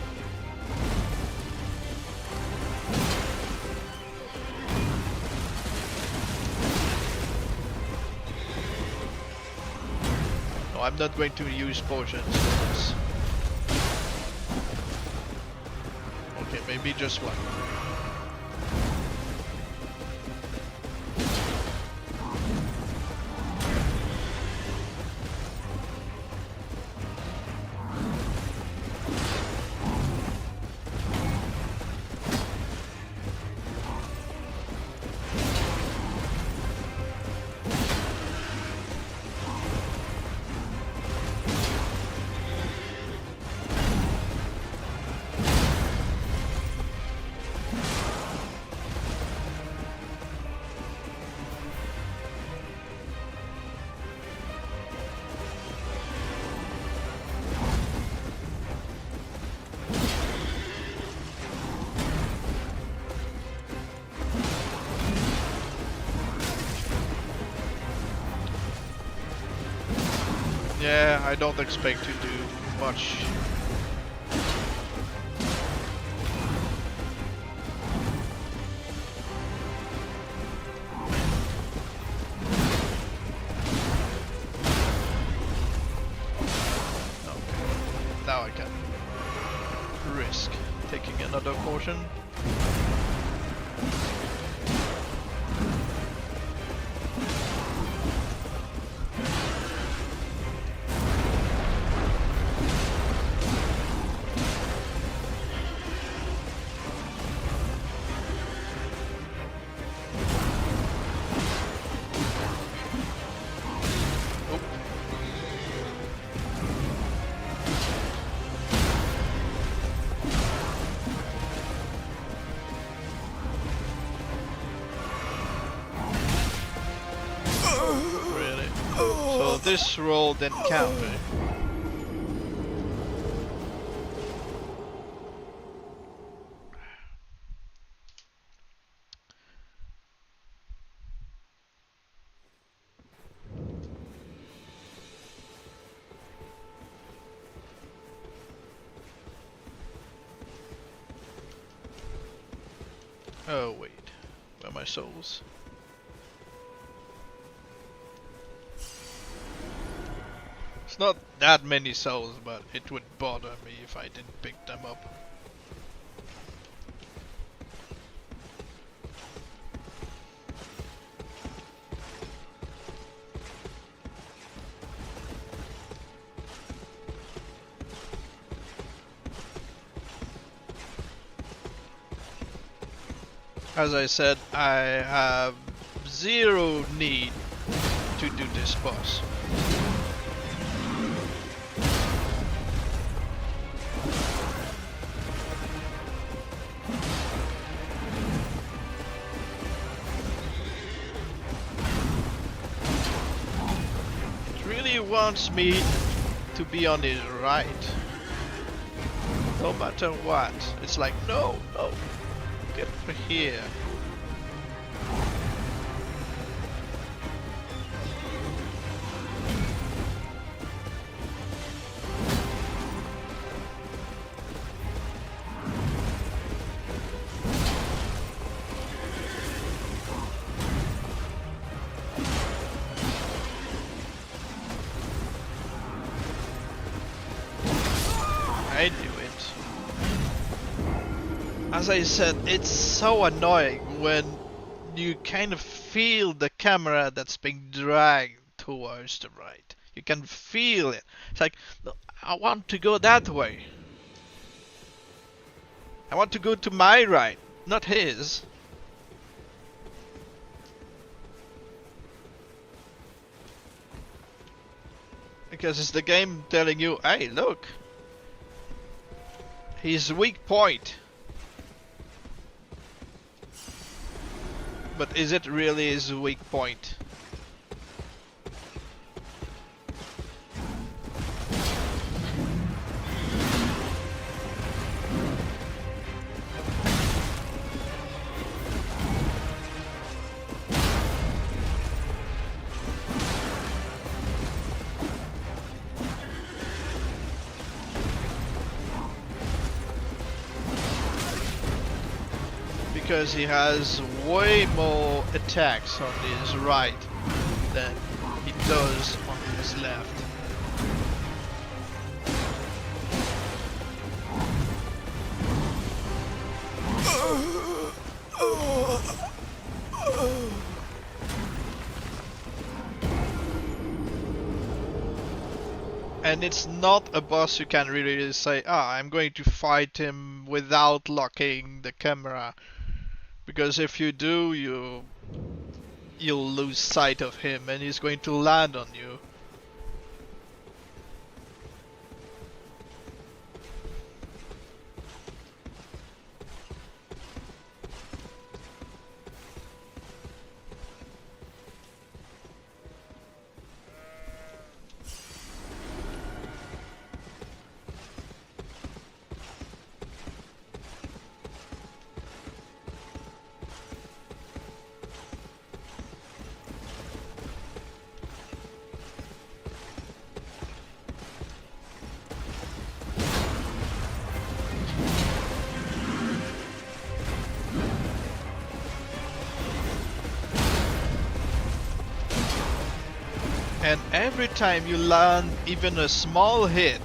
Speaker 1: No, I'm not going to use potions for this. Okay, maybe just one. Yeah, I don't expect to do much. Okay, now I can risk taking another potion. This roll didn't count, right? Oh wait, where are my souls? It's not that many souls, but it would bother me if I didn't pick them up. As I said, I have zero need to do this boss. It really wants me to be on his right. No matter what. It's like, no, no, get over here. I knew it. As I said, it's so annoying when you kind of feel the camera that's being dragged towards the right. You can feel it. It's like, no, I want to go that way. I want to go to my right, not his. Because it's the game telling you, hey, look. His weak point. But is it really his weak point? Because he has way more attacks on his right than he does on his left. And it's not a boss you can really say, ah, I'm going to fight him without locking the camera. Because if you do, you'll lose sight of him and he's going to land on you. And every time you land even a small hit,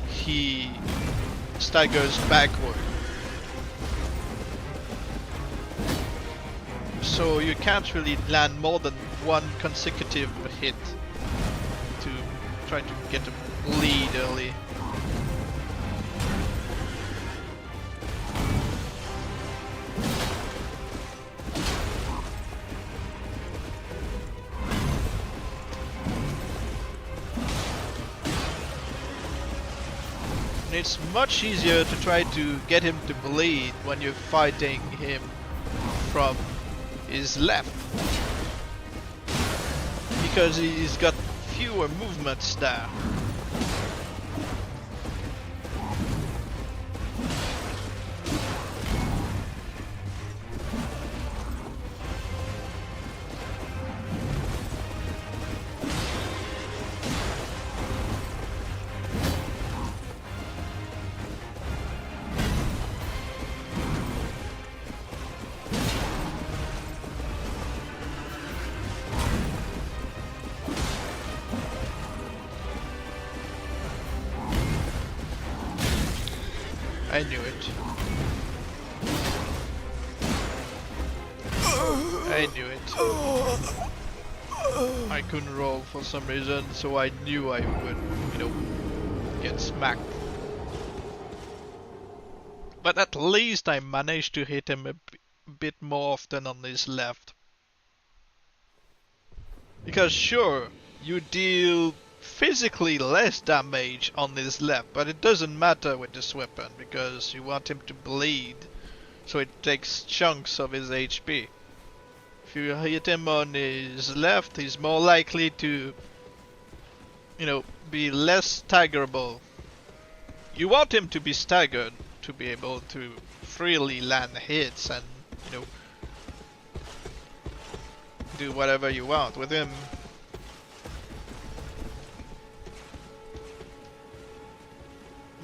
Speaker 1: he staggers backward. So you can't really land more than one consecutive hit to try to get a lead early. It's much easier to try to get him to bleed when you're fighting him from his left, because he's got fewer movements there. I knew it. I knew it. I couldn't roll for some reason, so I knew I would, get smacked. But at least I managed to hit him a bit more often on his left. Because sure, you deal physically less damage on his left, but it doesn't matter with this weapon because you want him to bleed, so it takes chunks of his HP. If you hit him on his left, he's more likely to, be less staggerable. you want him to be staggered to be able to freely land hits and, you know, do whatever you want with him.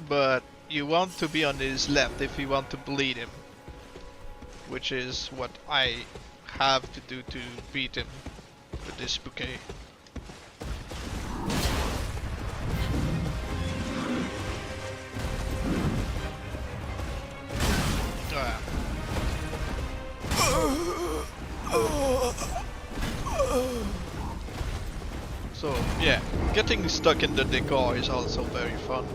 Speaker 1: But you want to be on his left if you want to bleed him, which is what I have to do to beat him with this bouquet. So yeah, getting stuck in the decor is also very fun.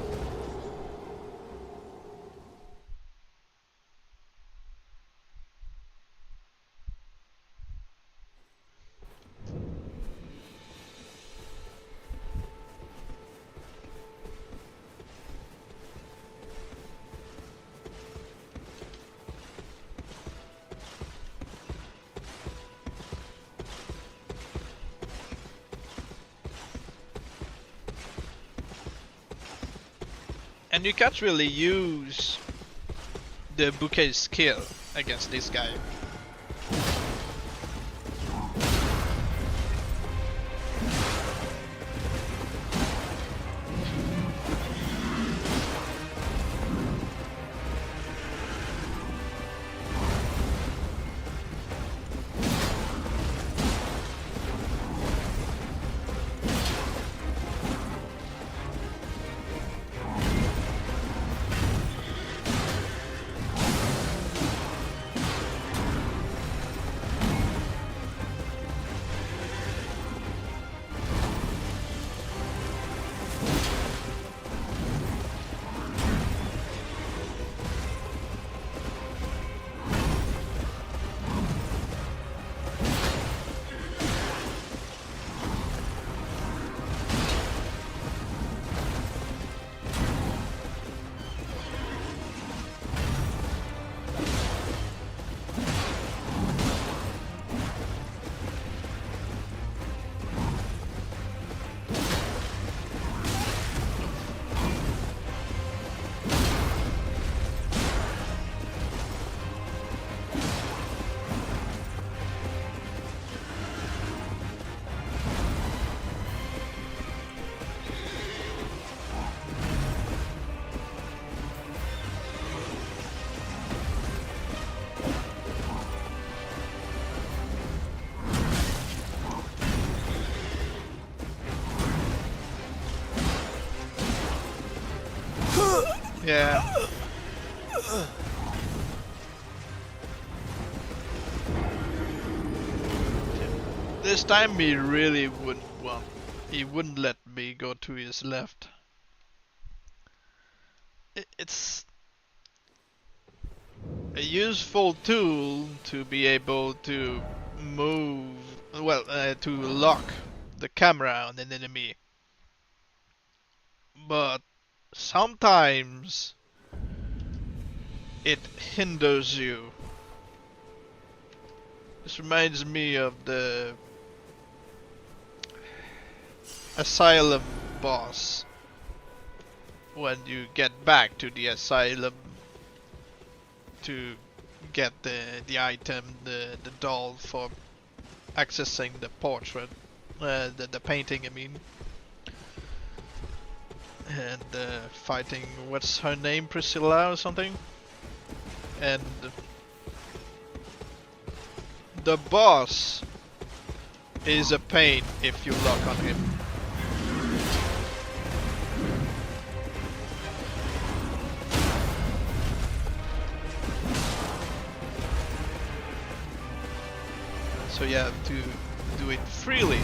Speaker 1: And you can't really use the bouquet skill against this guy. Yeah. This time he really wouldn't want. He wouldn't let me go to his left. It's a useful tool to be able to move, well, to lock the camera on an enemy. But sometimes it hinders you. This reminds me of the asylum boss. When you get back to the asylum to get the item, the doll for accessing the portrait, the painting, I mean. And fighting, what's her name, Priscilla or something? And the boss is a pain if you lock on him. So you have to do it freely.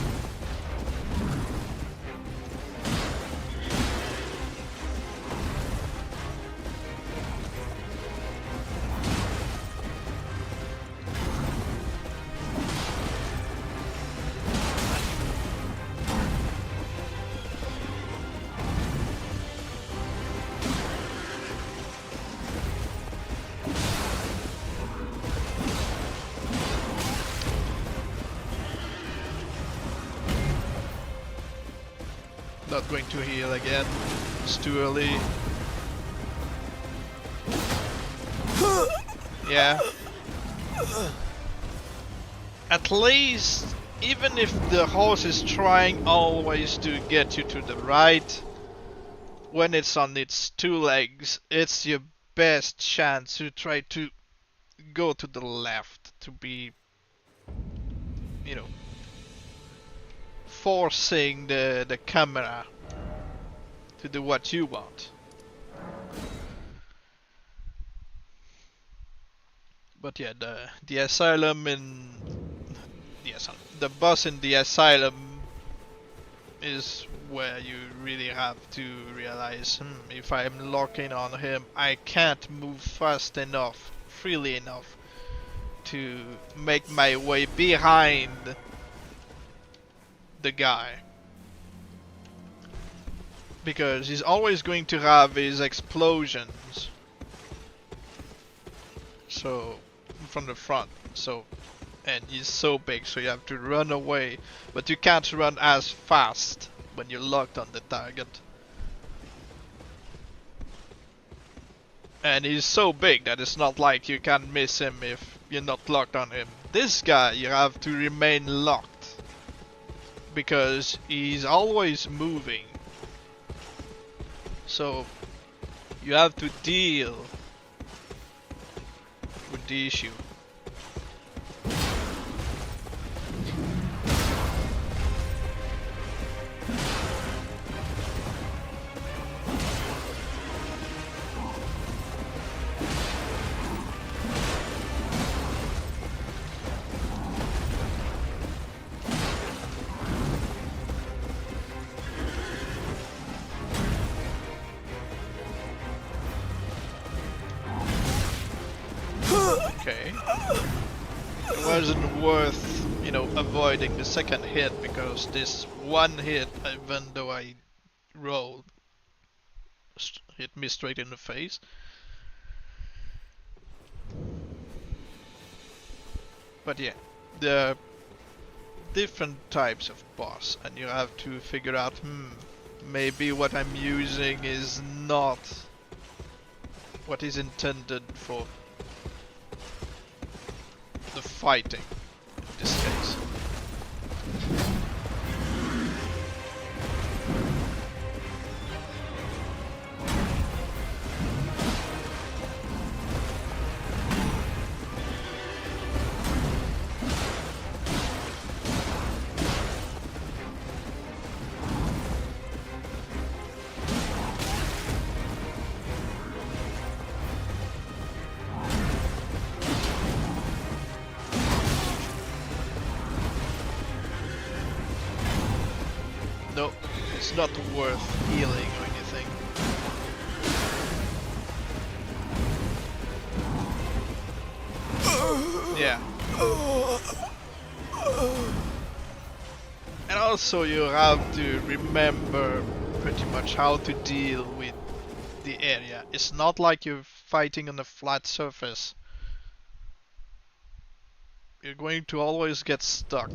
Speaker 1: Not going to heal again. It's too early. Yeah. At least, even if the horse is trying always to get you to the right, when it's on its two legs, it's your best chance to try to go to the left to be, you know, forcing the camera to do what you want. But yeah, the asylum in the boss in the asylum is where you really have to realize, if I'm locking on him, I can't move fast enough, freely enough to make my way behind the guy. Because he's always going to have his explosions. So, from the front. So, and he's so big, so you have to run away. But you can't run as fast when you're locked on the target. And he's so big that it's not like you can miss him if you're not locked on him. This guy, you have to remain locked. Because he's always moving. So, you have to deal with the issue. Okay. It wasn't worth, avoiding the second hit because this one hit, even though I rolled, hit me straight in the face. But yeah, there are different types of boss, and you have to figure out, maybe what I'm using is not what is intended for the fighting in this case. No, it's not worth healing or anything. Yeah. And also you have to remember pretty much how to deal with the area. It's not like you're fighting on a flat surface. You're going to always get stuck.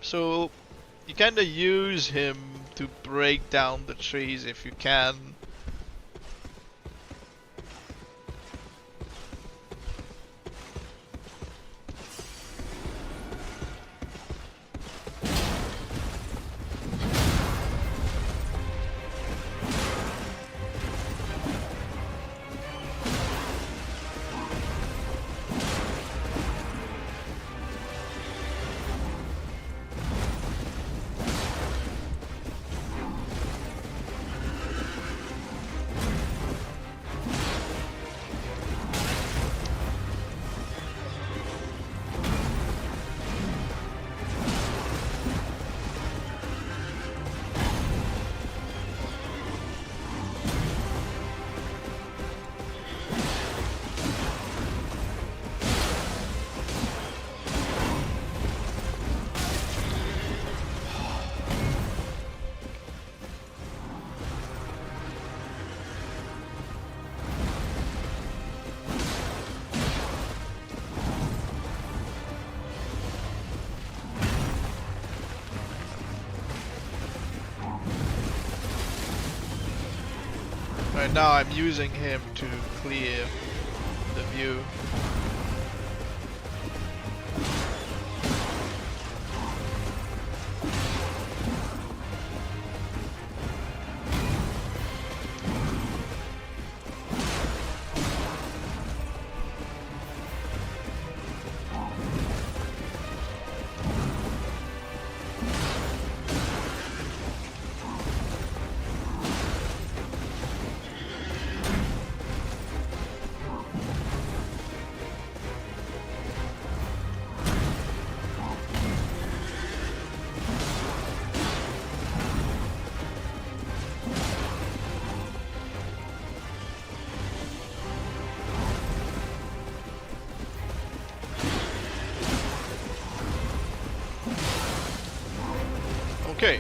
Speaker 1: So you kinda use him to break down the trees if you can. and now I'm using him to clear the view. Okay.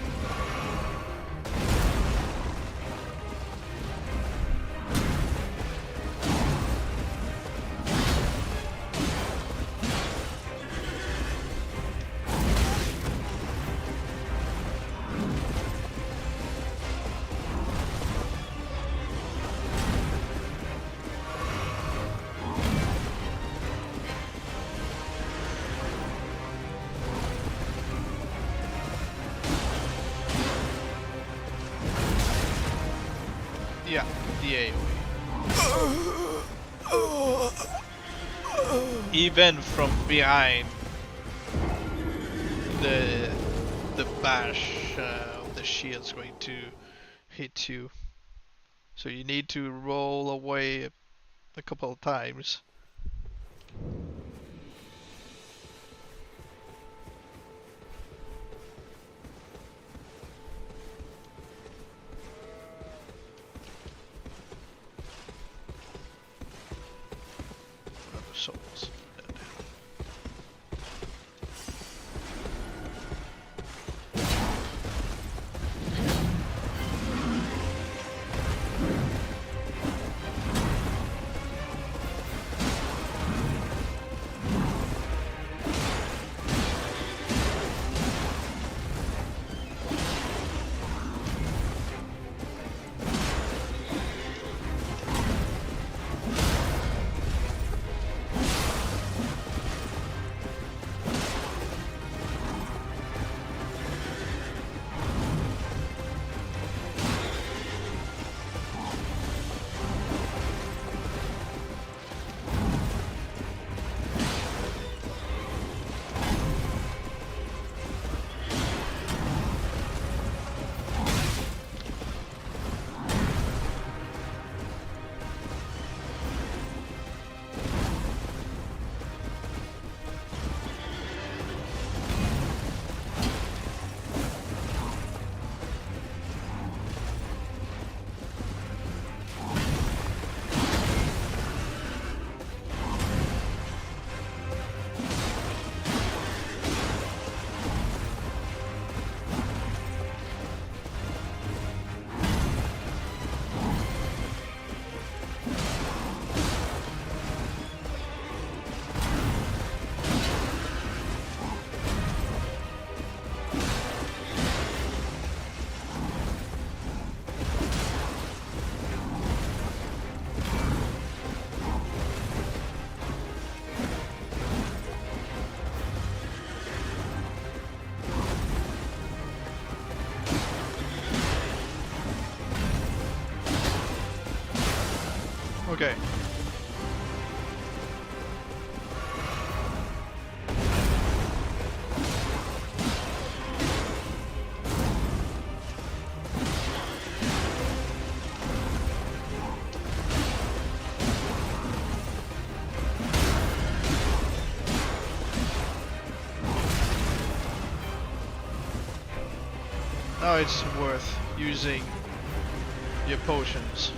Speaker 1: Yeah, the AoE. Even from behind, the bash of the shield's going to hit you. So you need to roll away a couple of times. Souls. Okay. Now it's worth using your potions.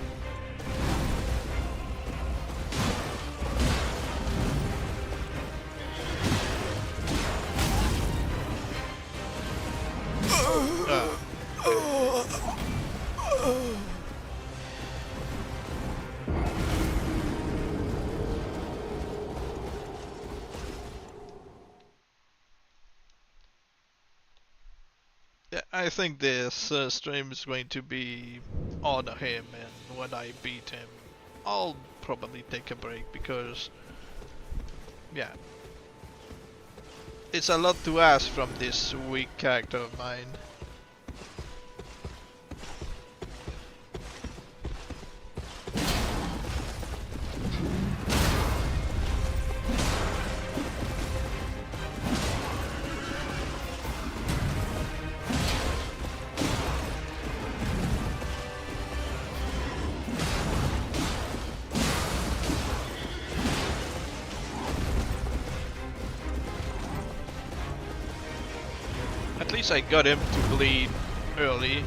Speaker 1: Yeah, I think this stream is going to be honor him, and when I beat him, I'll probably take a break because, yeah, it's a lot to ask from this weak character of mine. At least I got him to bleed early.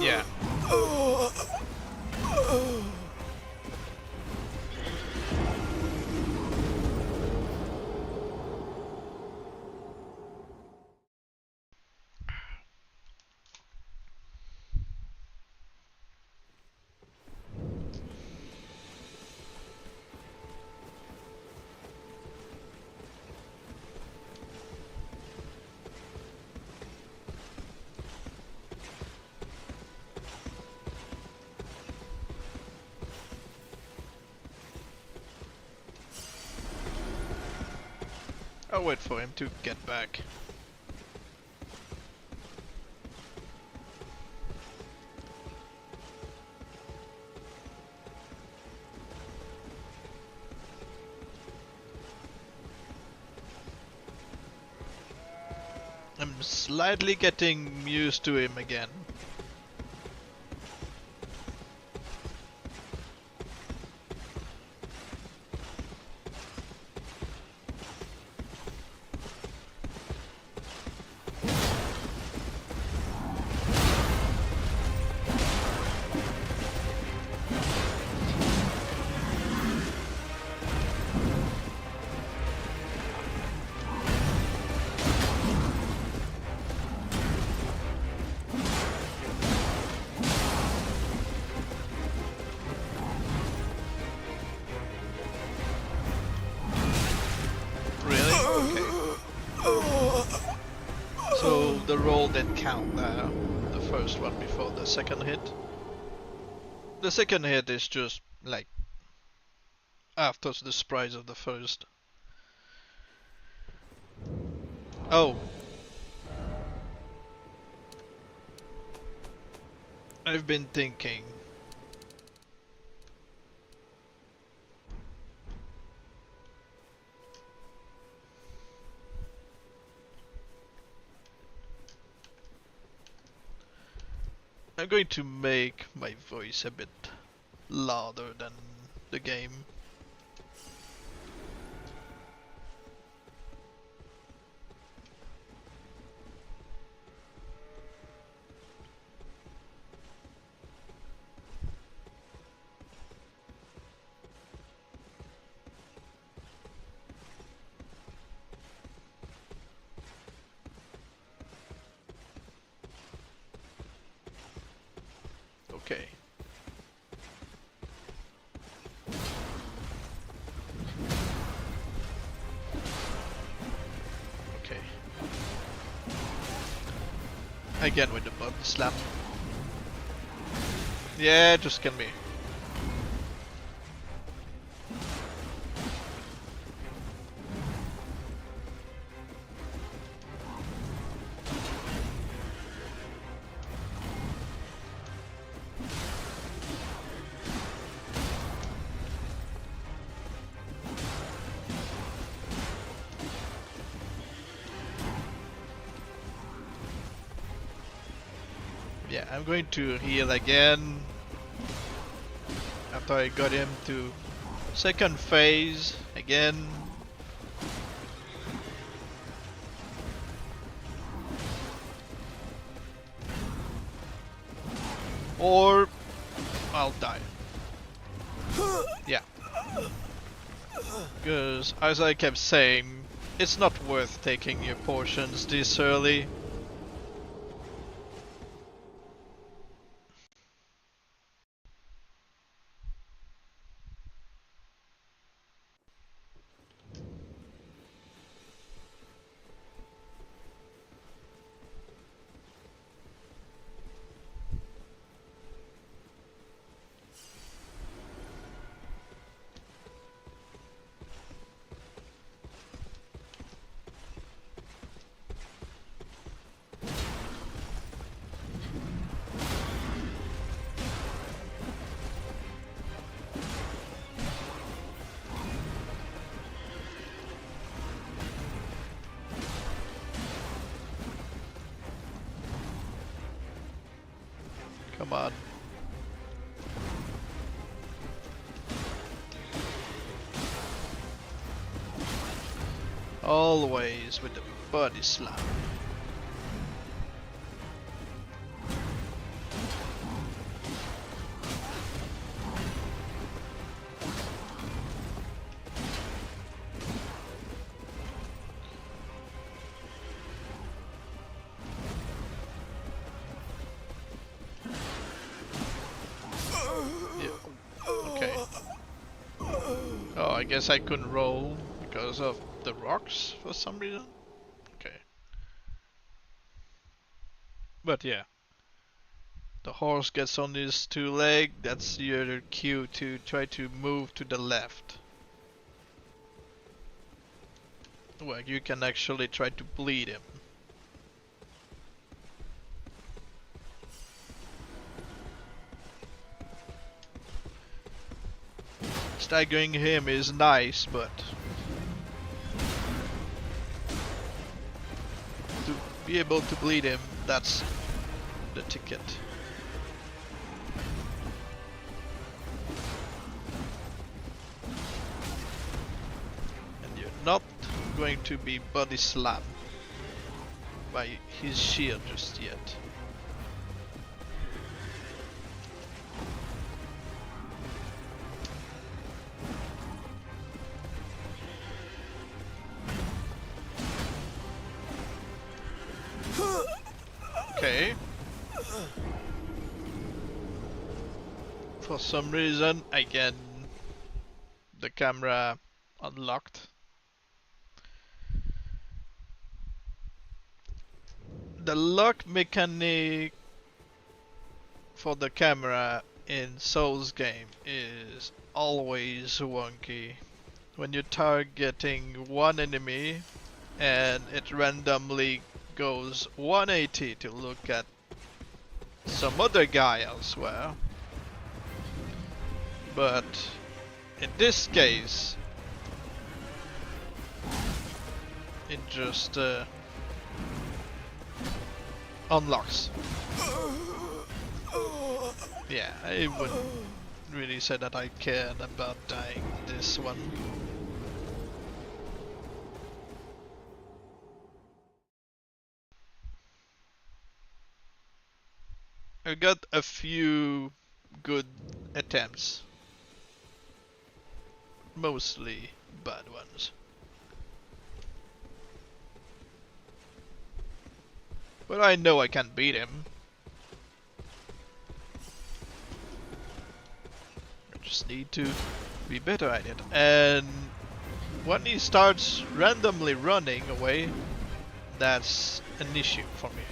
Speaker 1: Yeah. I'll wait for him to get back. I'm slightly getting used to him again. So the roll didn't count there, the first one before the second hit. The second hit is just like after the surprise of the first. Oh. I've been thinking. I'm going to make my voice a bit louder than the game. Okay. Okay. Again with the button slap. Yeah, just can be. Yeah, I'm going to heal again after I got him to second phase again. Or I'll die. Yeah. Because as I kept saying, it's not worth taking your potions this early. come on. Always with the body slam. I guess I couldn't roll because of the rocks for some reason. Okay. But yeah. The horse gets on his two legs, that's your cue to try to move to the left. Well, you can actually try to bleed him. Staggering him is nice, but to be able to bleed him, that's the ticket. And you're not going to be body slammed by his shield just yet. Okay. For some reason, again, the camera unlocked. The lock mechanic for the camera in Souls game is always wonky. When you're targeting one enemy and it randomly goes 180 to look at some other guy elsewhere. But in this case, it just unlocks. Yeah, I wouldn't really say that I cared about dying this one. I got a few good attempts. Mostly bad ones. But I know I can beat him. I just need to be better at it. And when he starts randomly running away, that's an issue for me.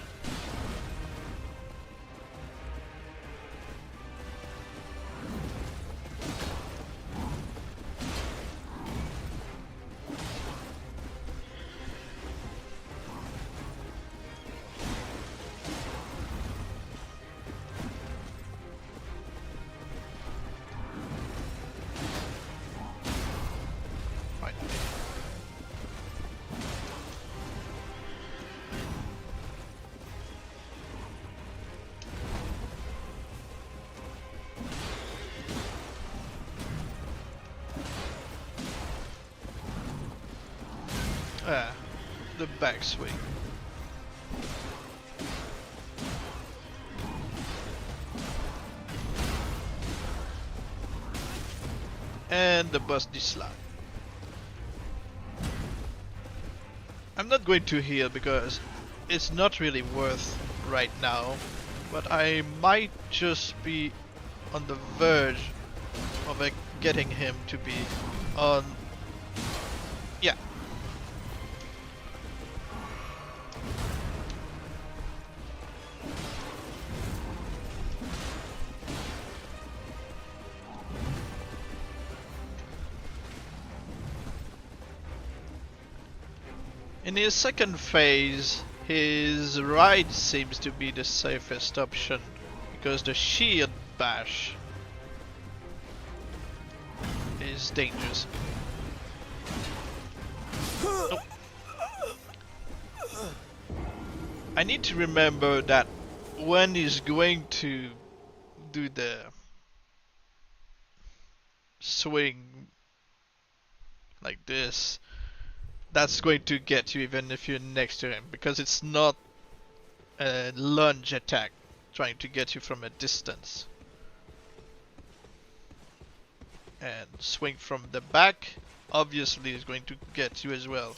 Speaker 1: The backswing. And the busty slap. I'm not going to heal because it's not really worth right now, but I might just be on the verge of getting him to be on. Yeah. In his second phase, his right seems to be the safest option, because the shield bash is dangerous. Oh. I need to remember that when he's going to do the swing like this, that's going to get you even if you're next to him, because it's not a lunge attack trying to get you from a distance. And swing from the back obviously is going to get you as well.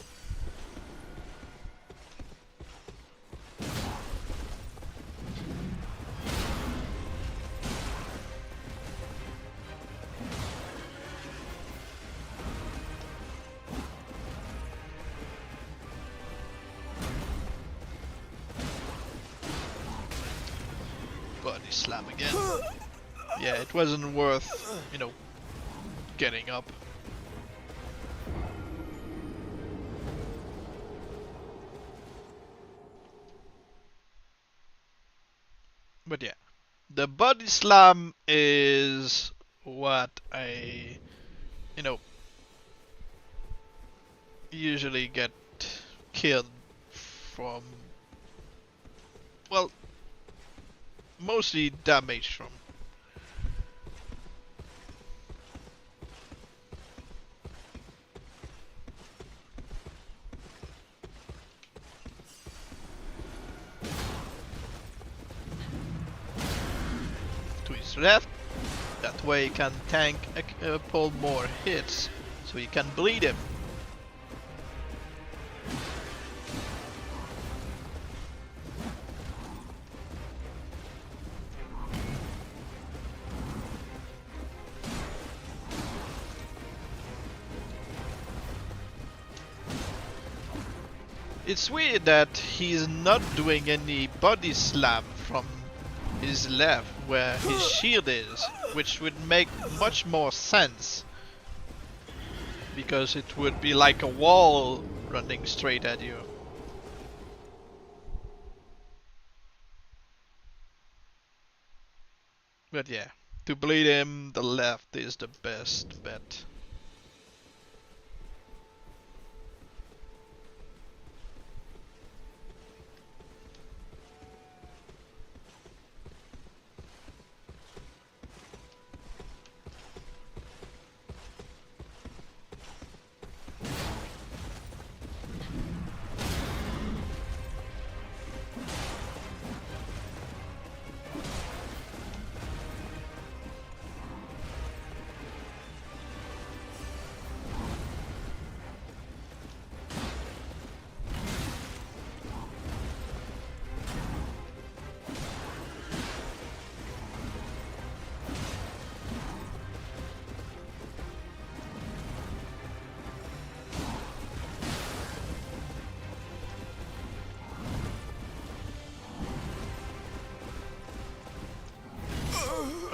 Speaker 1: Body slam again. Yeah, it wasn't worth, you know, getting up. But yeah, the body slam is what I, you know, usually get killed from, well, mostly damage from. To his left, that way he can tank, pull more hits, so you can bleed him. It's weird that he's not doing any body slam from his left where his shield is, which would make much more sense, because it would be like a wall running straight at you. But yeah, to bleed him, the left is the best bet.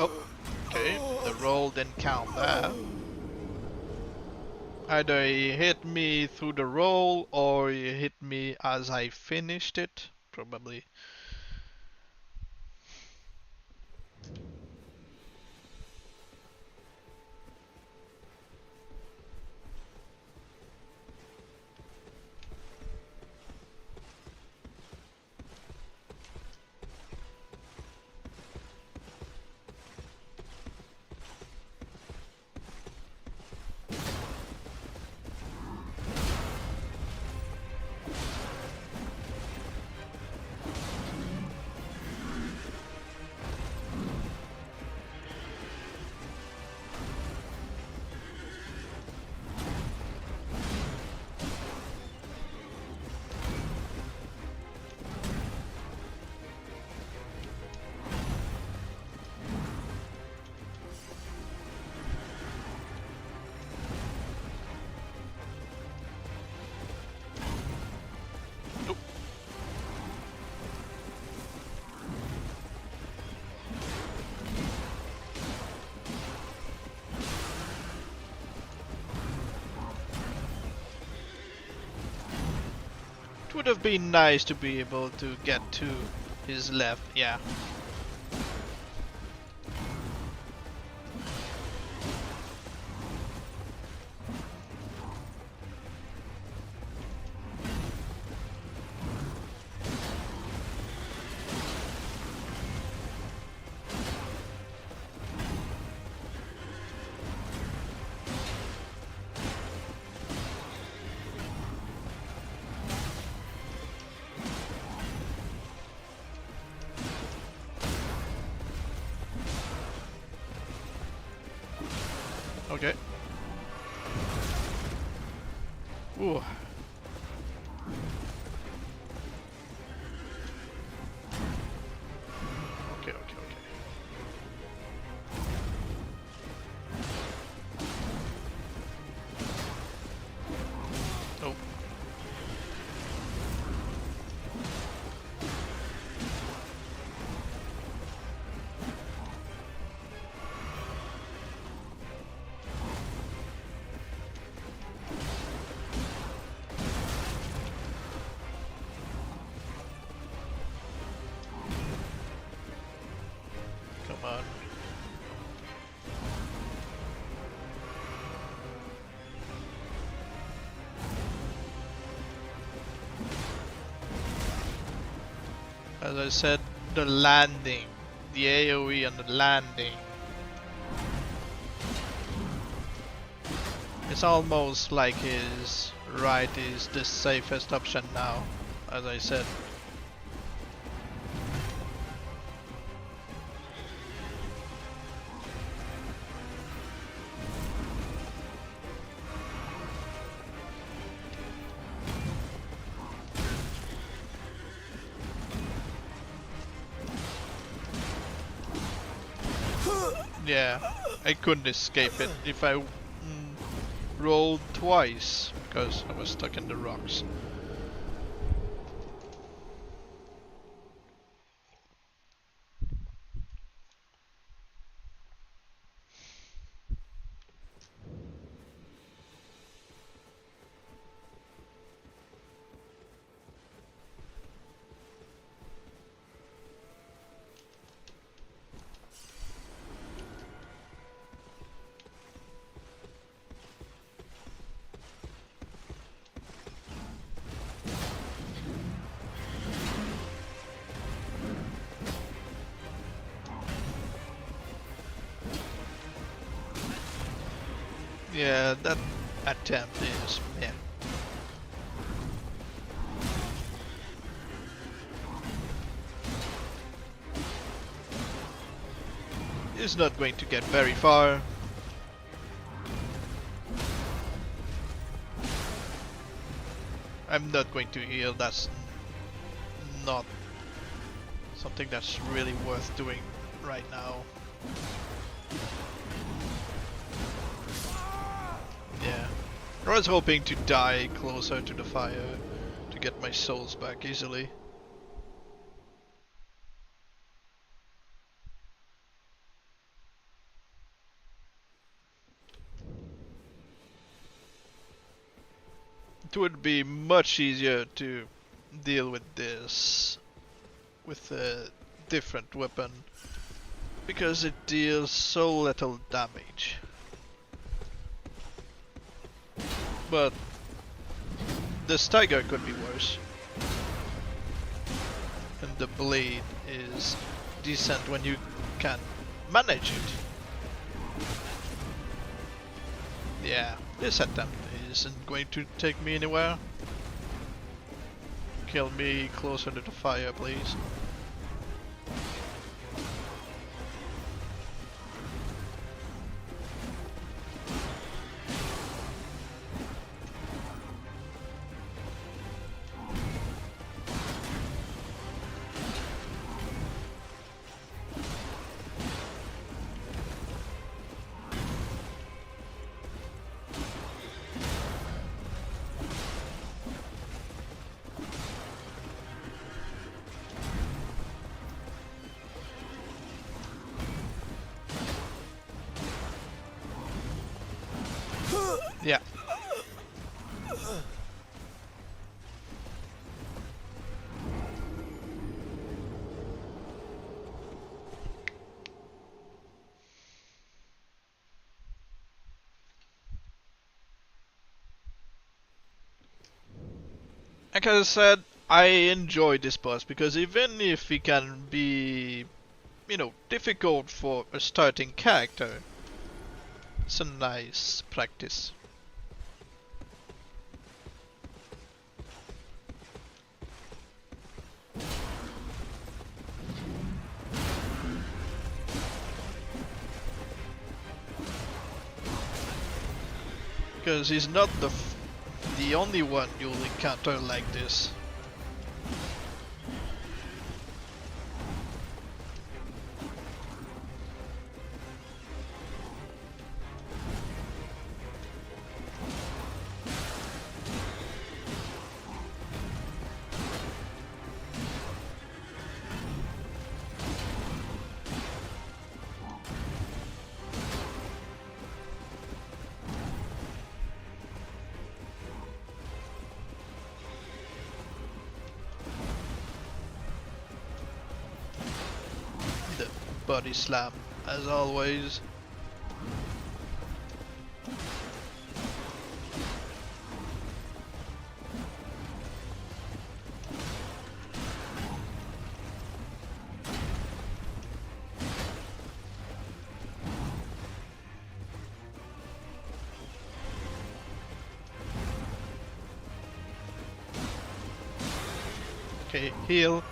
Speaker 1: Oh, okay, the roll didn't count there. Either he hit me through the roll or he hit me as I finished it, probably. It would have been nice to be able to get to his left, yeah. Okay. Ooh. Okay, okay, okay. Oh. Come on. As I said, the landing. The AoE on the landing. It's almost like his right is the safest option now, as I said. Yeah, I couldn't escape it if I rolled twice because I was stuck in the rocks. Yeah, that attempt is meh. It's not going to get very far. I'm not going to heal, that's not something that's really worth doing right now. Yeah. I was hoping to die closer to the fire to get my souls back easily. It would be much easier to deal with this with a different weapon because it deals so little damage. But the stagger could be worse. And the blade is decent when you can manage it. Yeah, this attempt isn't going to take me anywhere. Kill me closer to the fire, please. Yeah. Like I said, I enjoy this boss because even if he can be, difficult for a starting character, it's a nice practice. Because he's not the only one you'll encounter like this. Body slam, as always. Okay, heal.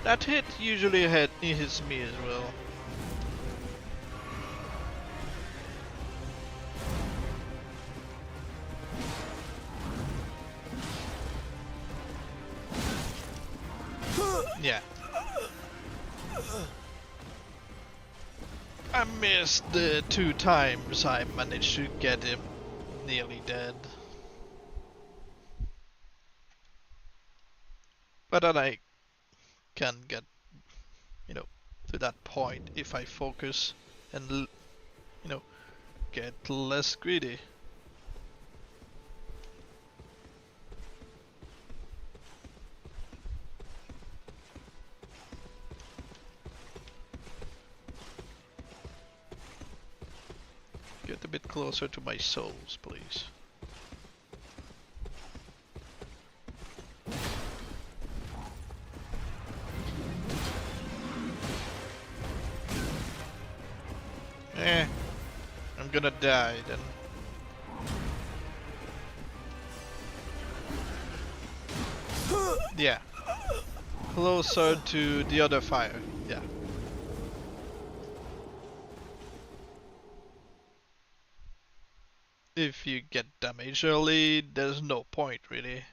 Speaker 1: That hit usually hits me as well. Yeah. I missed the 2 times I managed to get him nearly dead. But then I can get, to that point if I focus and, get less greedy. Get a bit closer to my souls, please. I'm gonna die then. Yeah. Closer to the other fire. Yeah. If you get damaged early, there's no point really.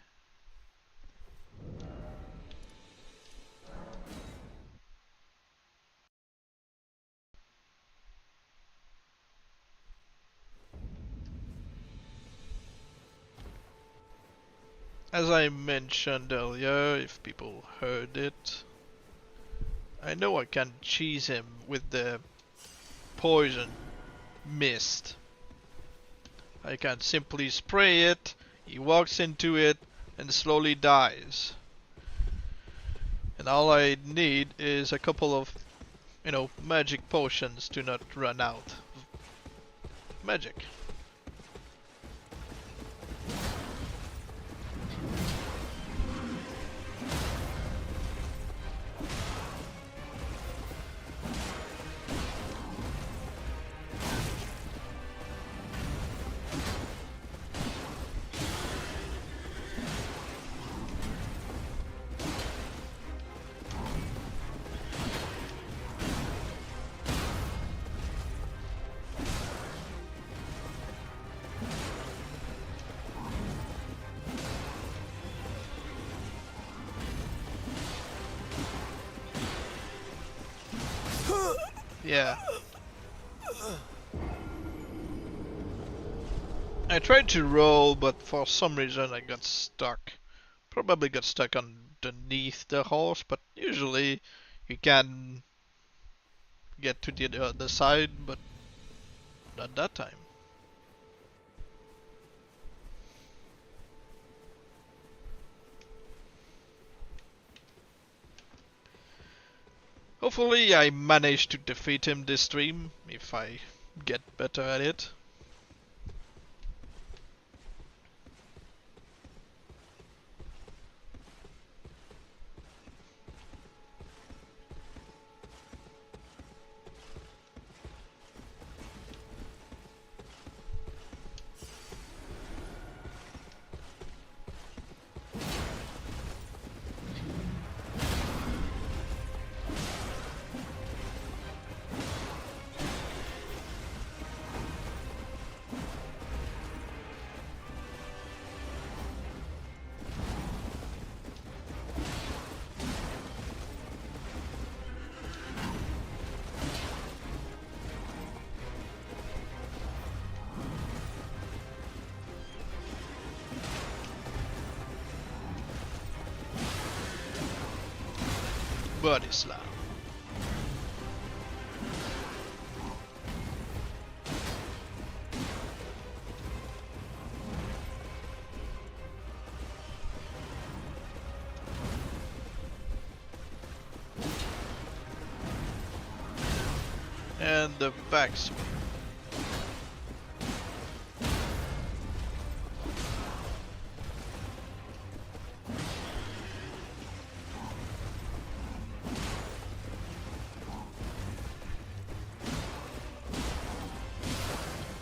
Speaker 1: As I mentioned earlier, if people heard it, I know I can cheese him with the poison mist. I can simply spray it, he walks into it, and slowly dies. And all I need is a couple of, magic potions to not run out of magic. Yeah. I tried to roll, but for some reason I got stuck. Probably got stuck underneath the horse, but usually you can get to the other side, but not that time. Hopefully I manage to defeat him this stream, if I get better at it. Body slam. And the backswing.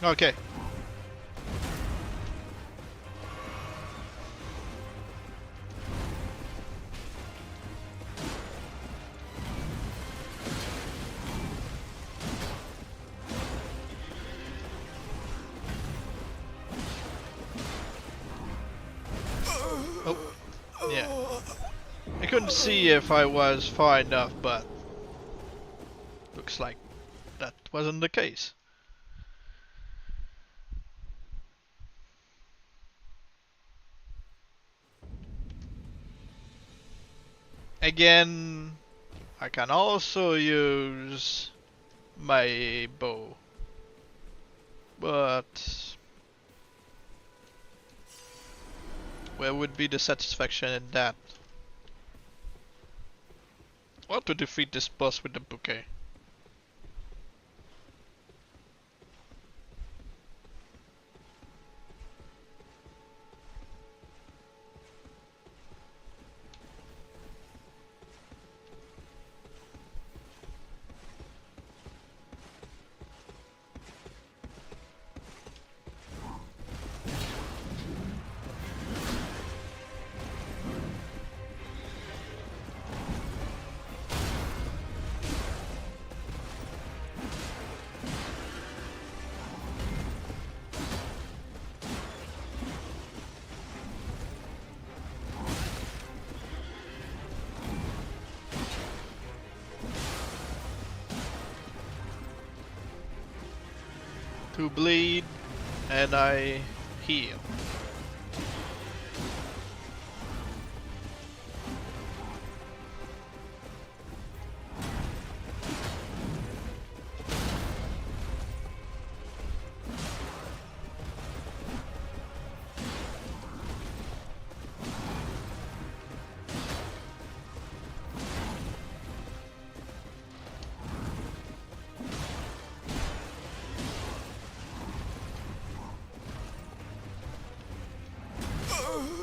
Speaker 1: Okay. Oh, yeah. I couldn't see if I was far enough, but looks like that wasn't the case. Again, I can also use my bow, but where would be the satisfaction in that? Or to defeat this boss with the bouquet. To bleed, and I heal.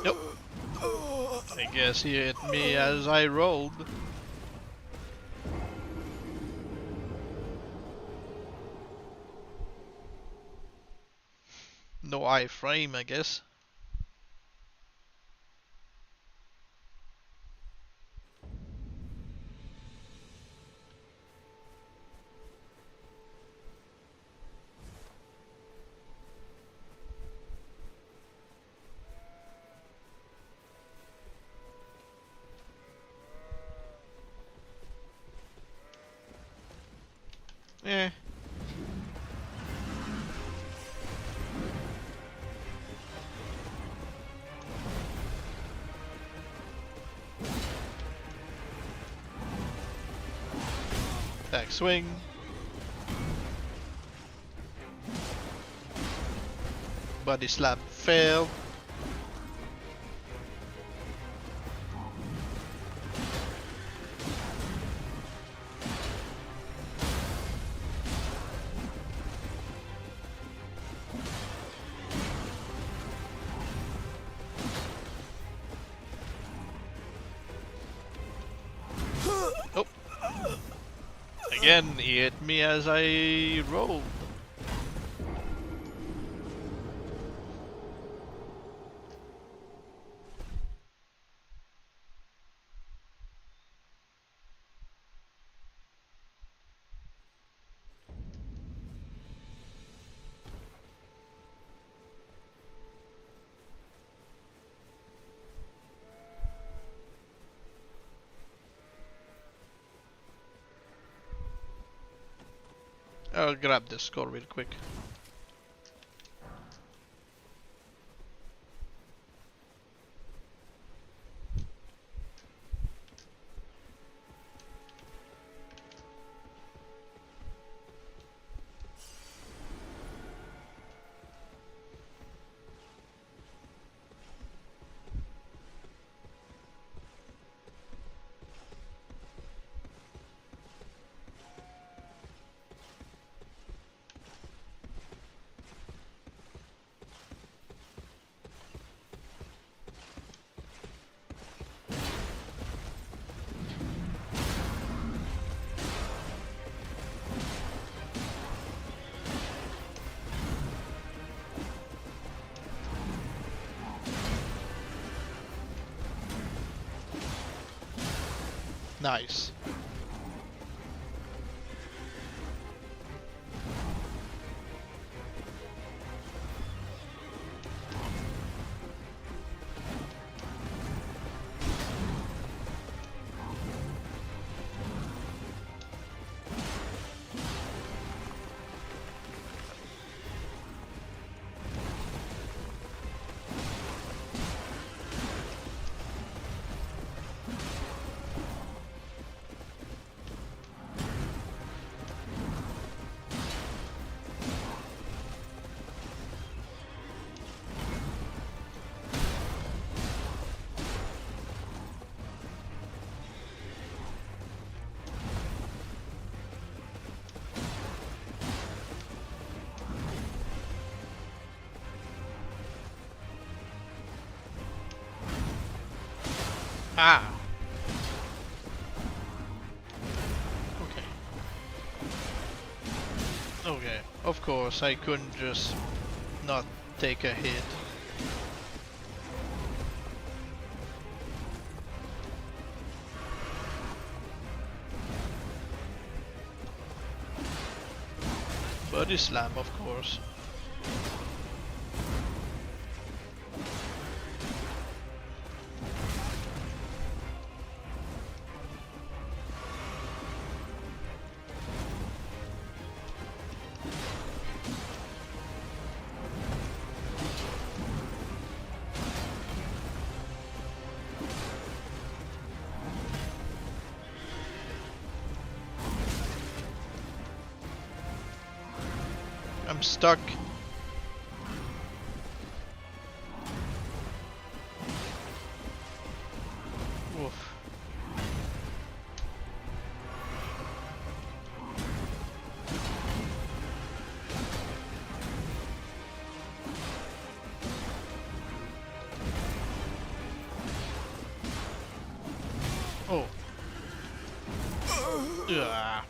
Speaker 1: Nope. I guess he hit me as I rolled. No iframe, I guess. Eh. Back swing. Body slam failed. Again, he hit me as I rolled. I'll grab this skull real quick. Nice. Ah! Okay. Okay, of course, I couldn't just not take a hit. Body slam, of course. I'm stuck. Oof. Oh. Ugh.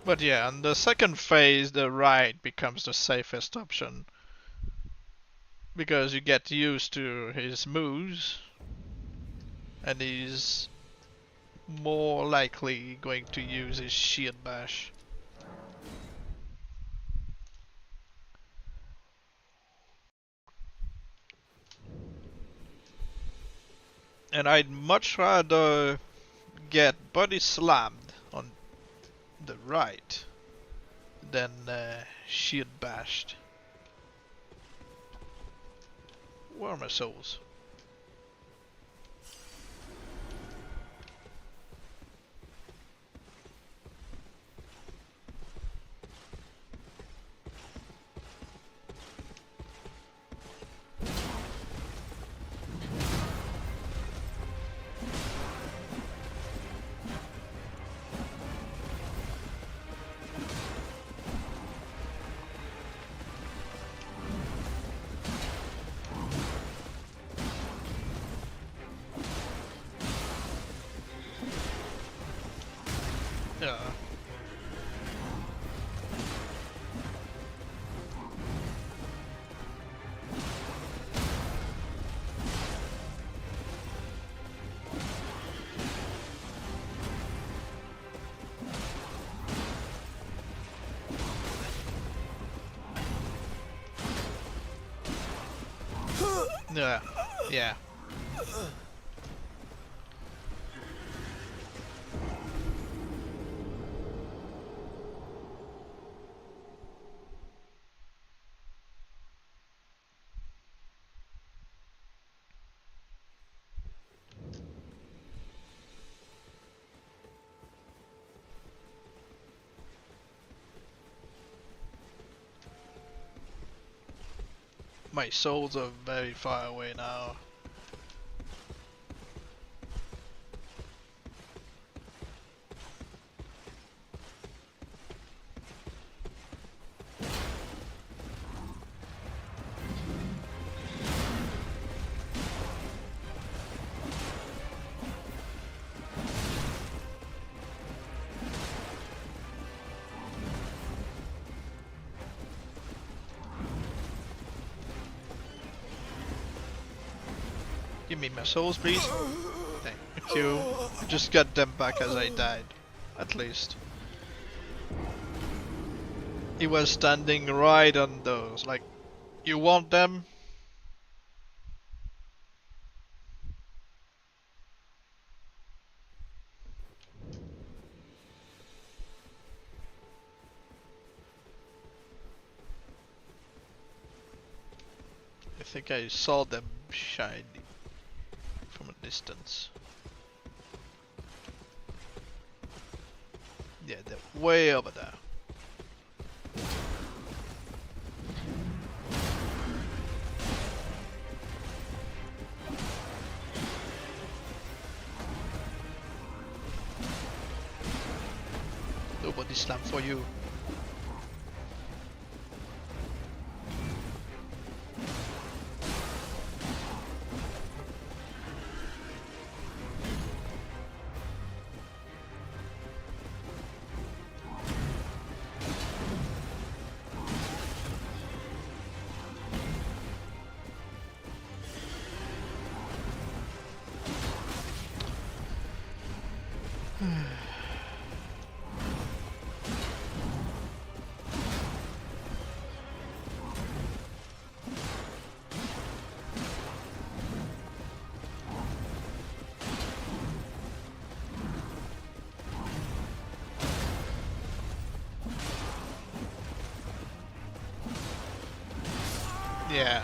Speaker 1: But yeah, on the second phase, the right becomes the safest option. Because you get used to his moves, and he's more likely going to use his shield bash. And I'd much rather get body slammed on the right than shield bashed. Where are my souls? Yeah. Yeah. My souls are very far away now. Give me my souls, please. Thank you. I just got them back as I died. At least. He was standing right on those. Like, you want them? I think I saw them shiny from a distance. Yeah, they're way over there. Nobody slam for you. Yeah.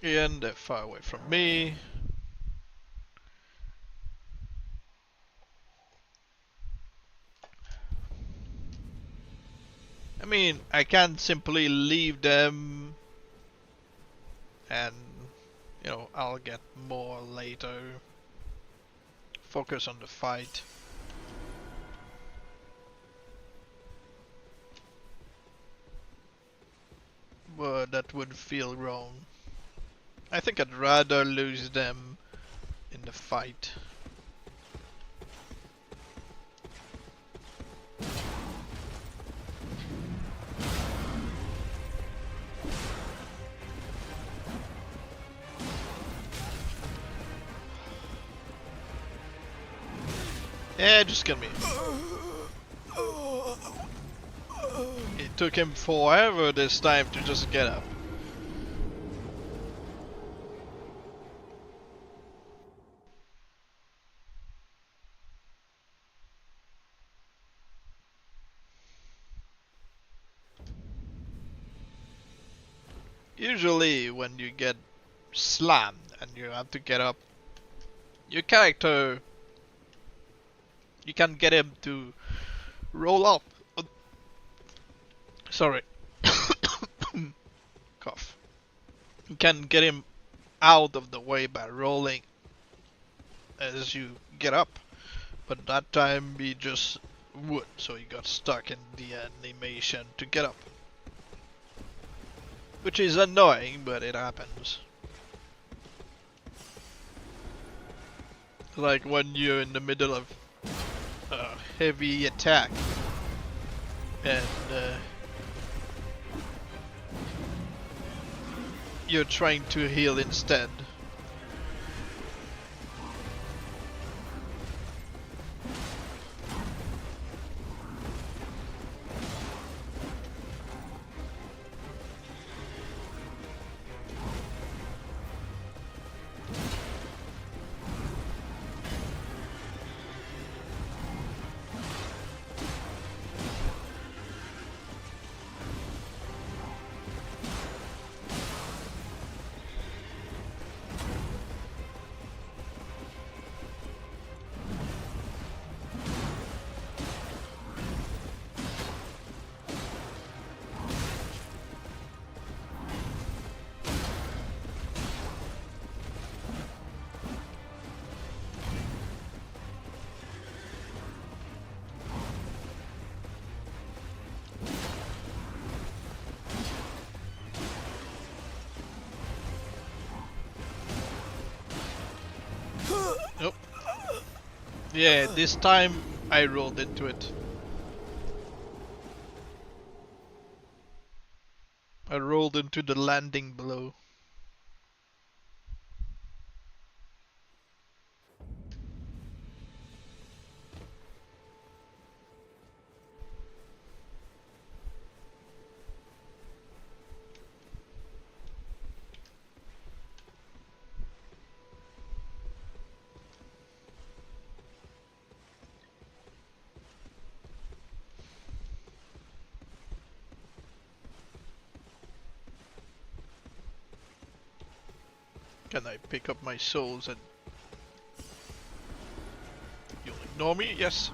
Speaker 1: And they're far away from me. I mean, I can't simply leave them and, you know, I'll get more later. Focus on the fight. But that would feel wrong. I think I'd rather lose them in the fight. Yeah, just kill me. It took him forever this time to just get up. Usually when you get slammed and you have to get up, your character, you can get him to roll up. Sorry. Cough. You can get him out of the way by rolling as you get up. But that time he just would, so he got stuck in the animation to get up. Which is annoying, but it happens. Like when you're in the middle of a heavy attack and you're trying to heal instead. Nope. Yeah, this time I rolled into it. I rolled into the landing blow. Can I pick up my souls and you'll ignore me? Yes.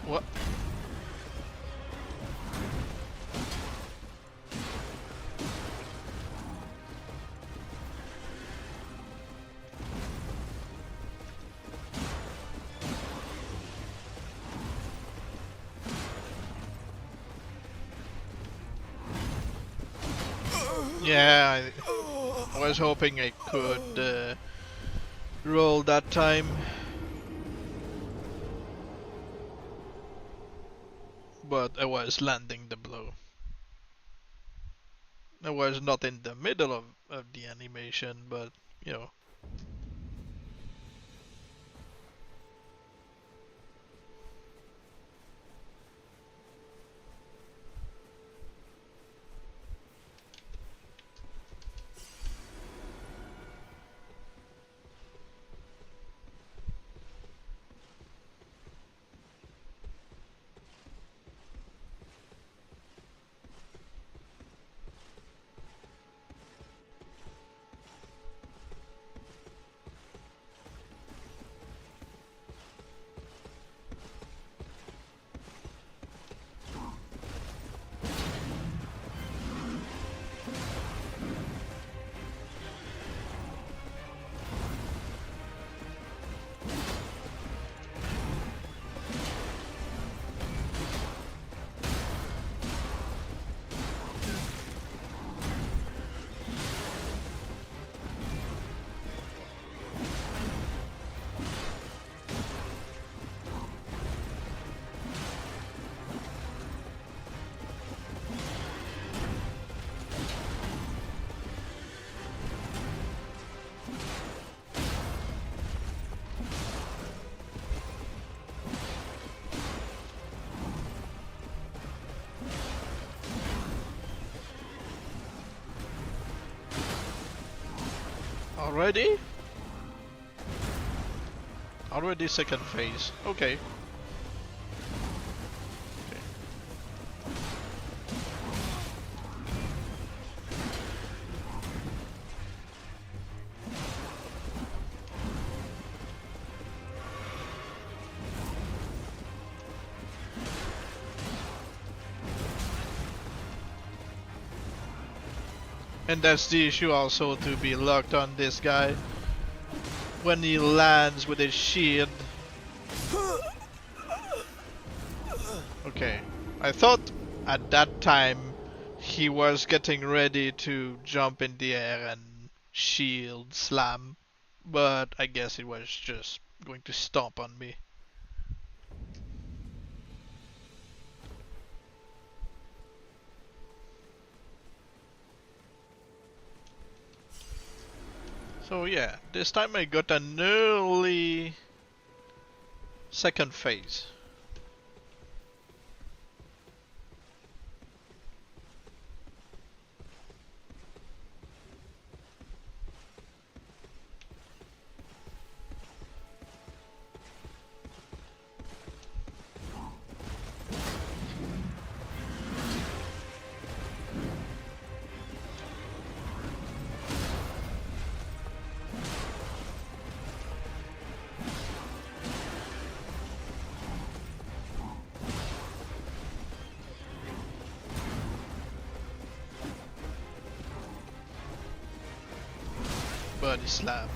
Speaker 1: What? Yeah, I was hoping I could roll that time. But I was landing the blow. I was not in the middle of the animation, but you know. Already? Already second phase. Okay. And that's the issue also, to be locked on this guy. When he lands with his shield. Okay, I thought at that time he was getting ready to jump in the air and shield slam, but I guess it was just going to stomp on me. So yeah, this time I got an early second phase. Body slam.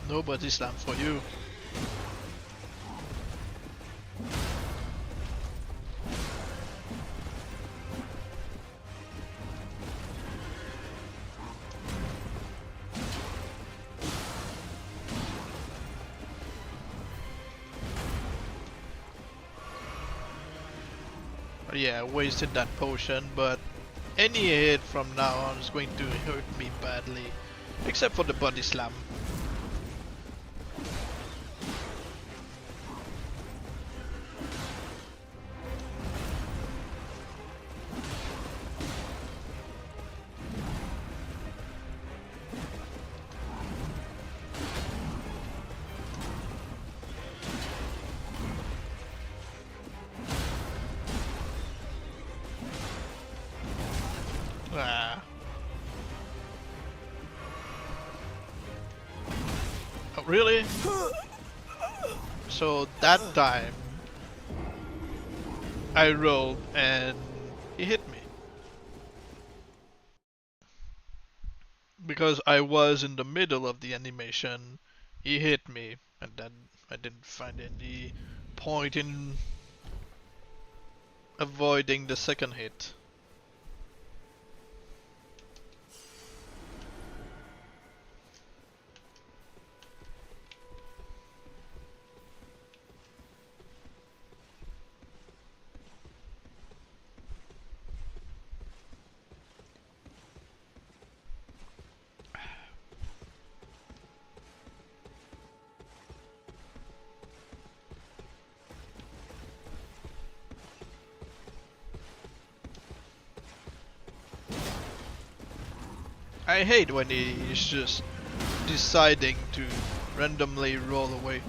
Speaker 1: No body slam for you. Yeah, I wasted that potion, but any hit from now on is going to hurt me badly. Except for the body slam. Ah. Oh, really? So that time I rolled and he hit me. Because I was in the middle of the animation, he hit me, and then I didn't find any point in avoiding the second hit. I hate when he's just deciding to randomly roll away.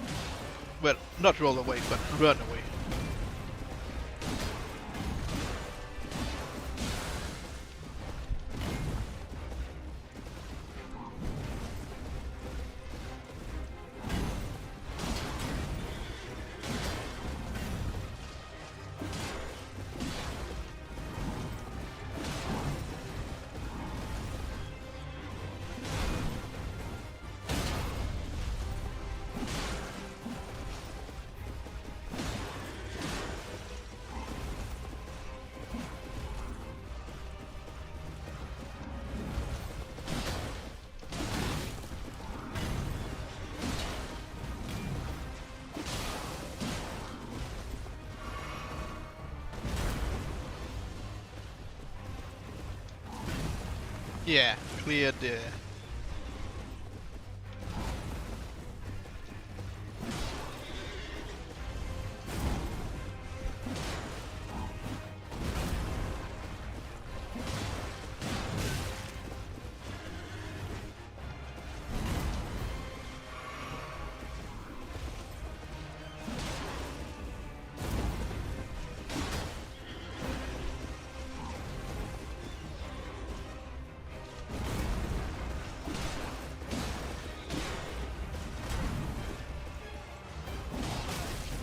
Speaker 1: Well, not roll away, but run away. Yeah, cleared the...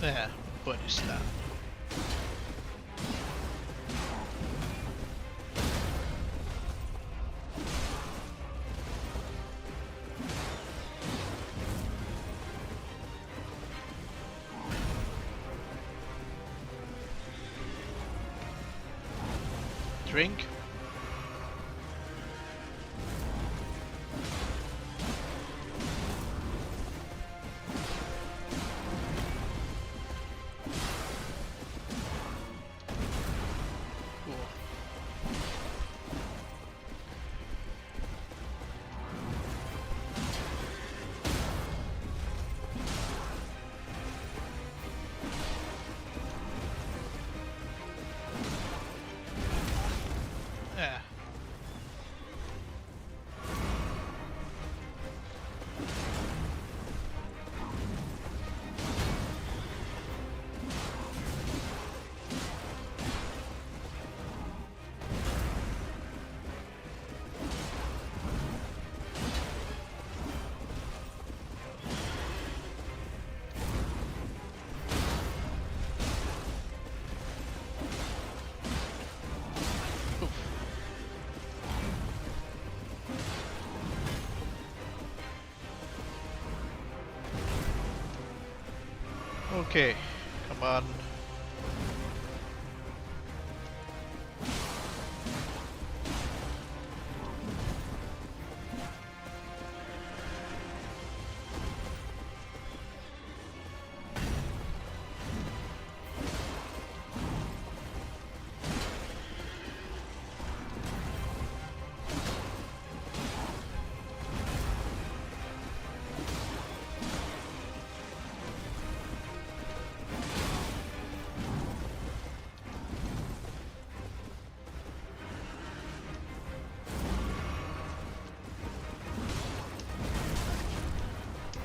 Speaker 1: Yeah, body slam. Drink. Cool. Yeah. Oof. Okay, come on.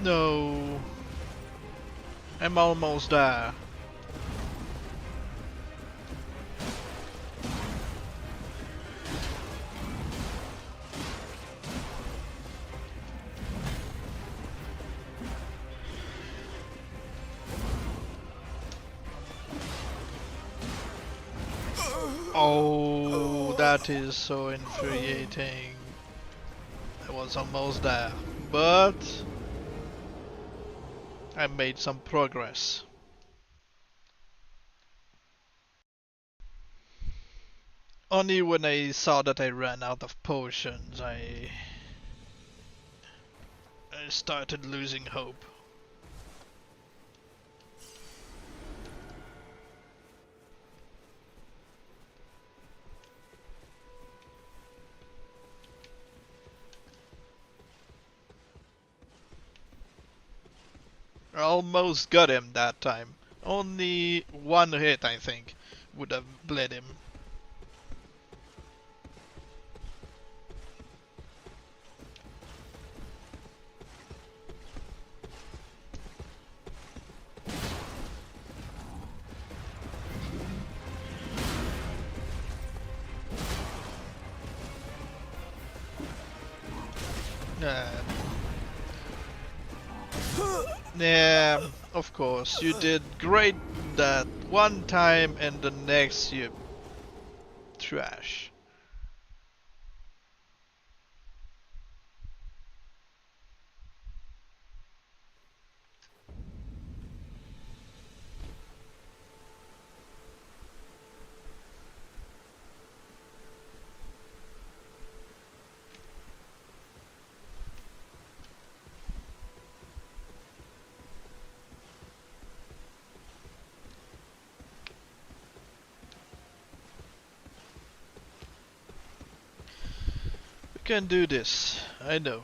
Speaker 1: No. I'm almost there. Oh, that is so infuriating. I was almost there, but I made some progress. Only when I saw that I ran out of potions, I started losing hope. I almost got him that time. Only one hit, I think, would have bled him. Uh, yeah, of course, you did great that one time and the next you trash. We can do this, I know.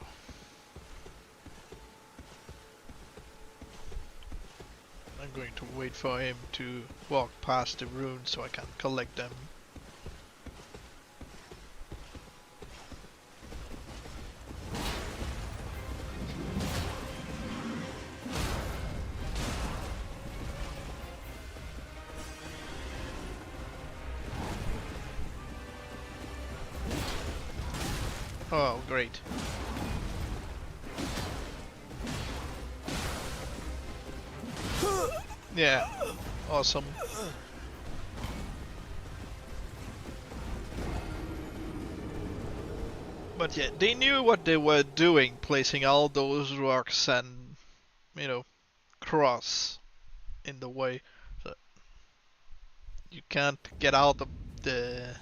Speaker 1: I'm going to wait for him to walk past the runes so I can collect them. Oh, great. Yeah, awesome. But yeah, they knew what they were doing, placing all those rocks and, you know, cross in the way. So you can't get out of the...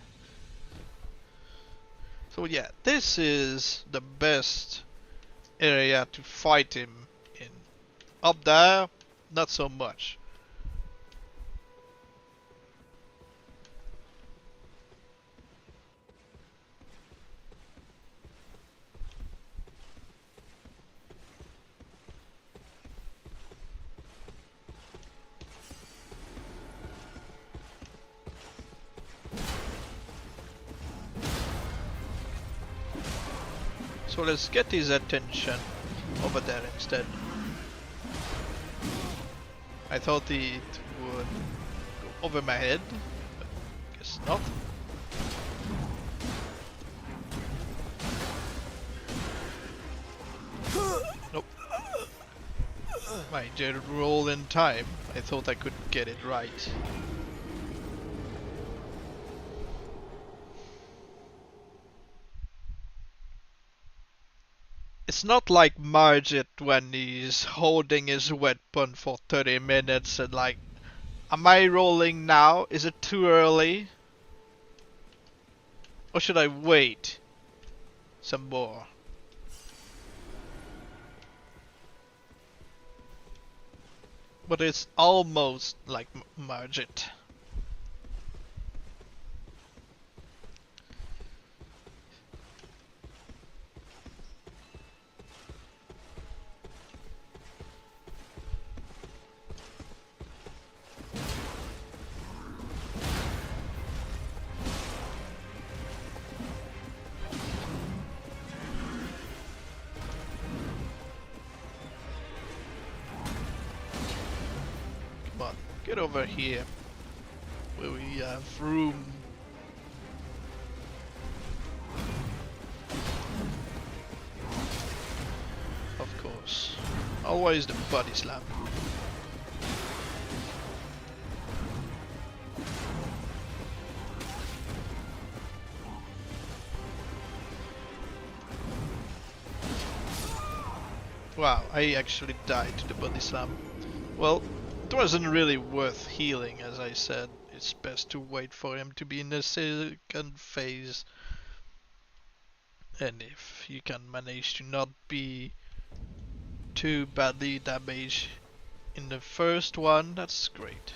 Speaker 1: So yeah, this is the best area to fight him in. Up there, not so much. So let's get his attention over there instead. I thought it would go over my head, but guess not. Nope. I did roll in time. I thought I could get it right. It's not like Margit when he's holding his weapon for 30 minutes and like, am I rolling now? Is it too early? Or should I wait some more? But it's almost like Margit. Come on, get over here. Where we have room. Of course. Always the body slam. Wow, I actually died to the body slam. Well, it wasn't really worth healing, as I said. It's best to wait for him to be in the second phase. And if you can manage to not be too badly damaged in the first one, that's great.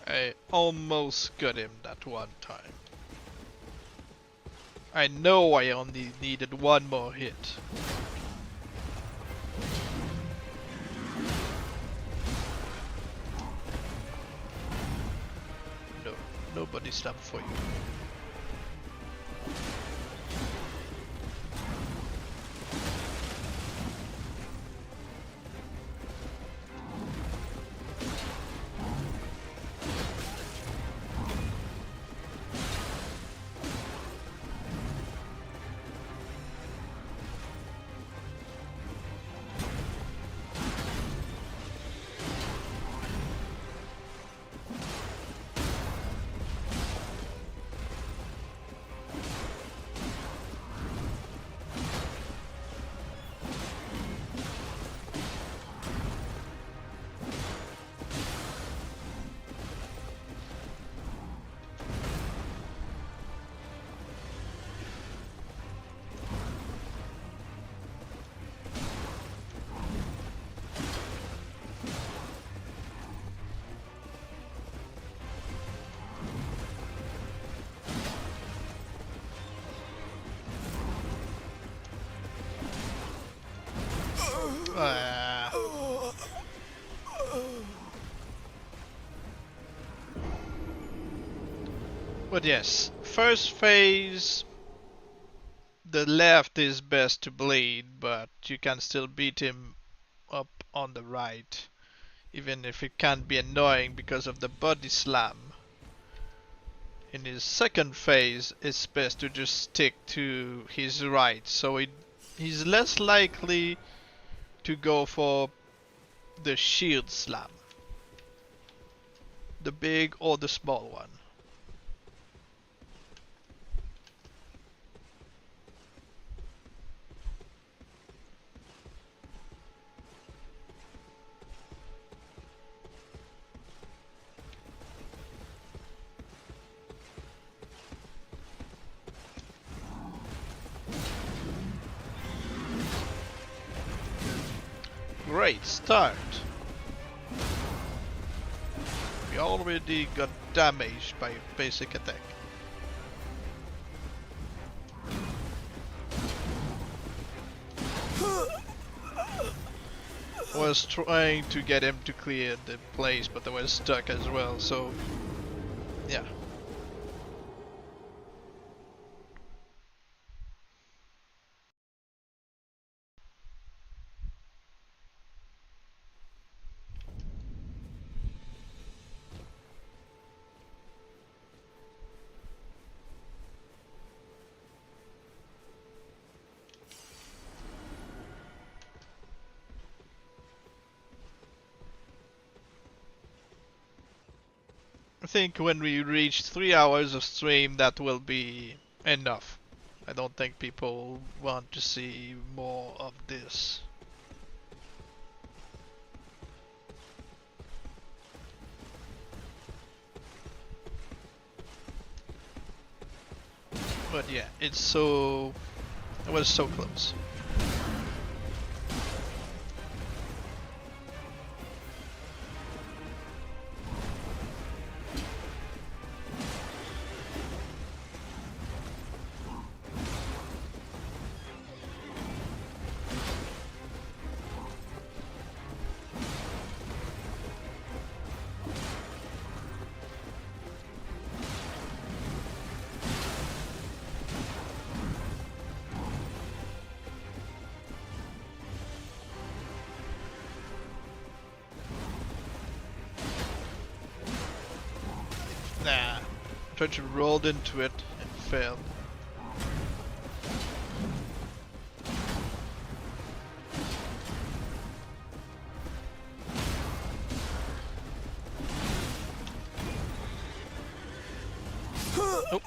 Speaker 1: I almost got him that one time. I know I only needed one more hit. No, nobody slam for you. But yes, first phase the left is best to bleed, but you can still beat him up on the right, even if it can be annoying because of the body slam. In his second phase, it's best to just stick to his right, so he's less likely to go for the shield slam, the big or the small one. Great start. We already got damaged by basic attack. Was trying to get him to clear the place, but I was stuck as well, so yeah. I think when we reach 3 hours of stream, that will be enough. I don't think people want to see more of this. But yeah, it was so close. Nah, tried to roll into it and failed. Oh.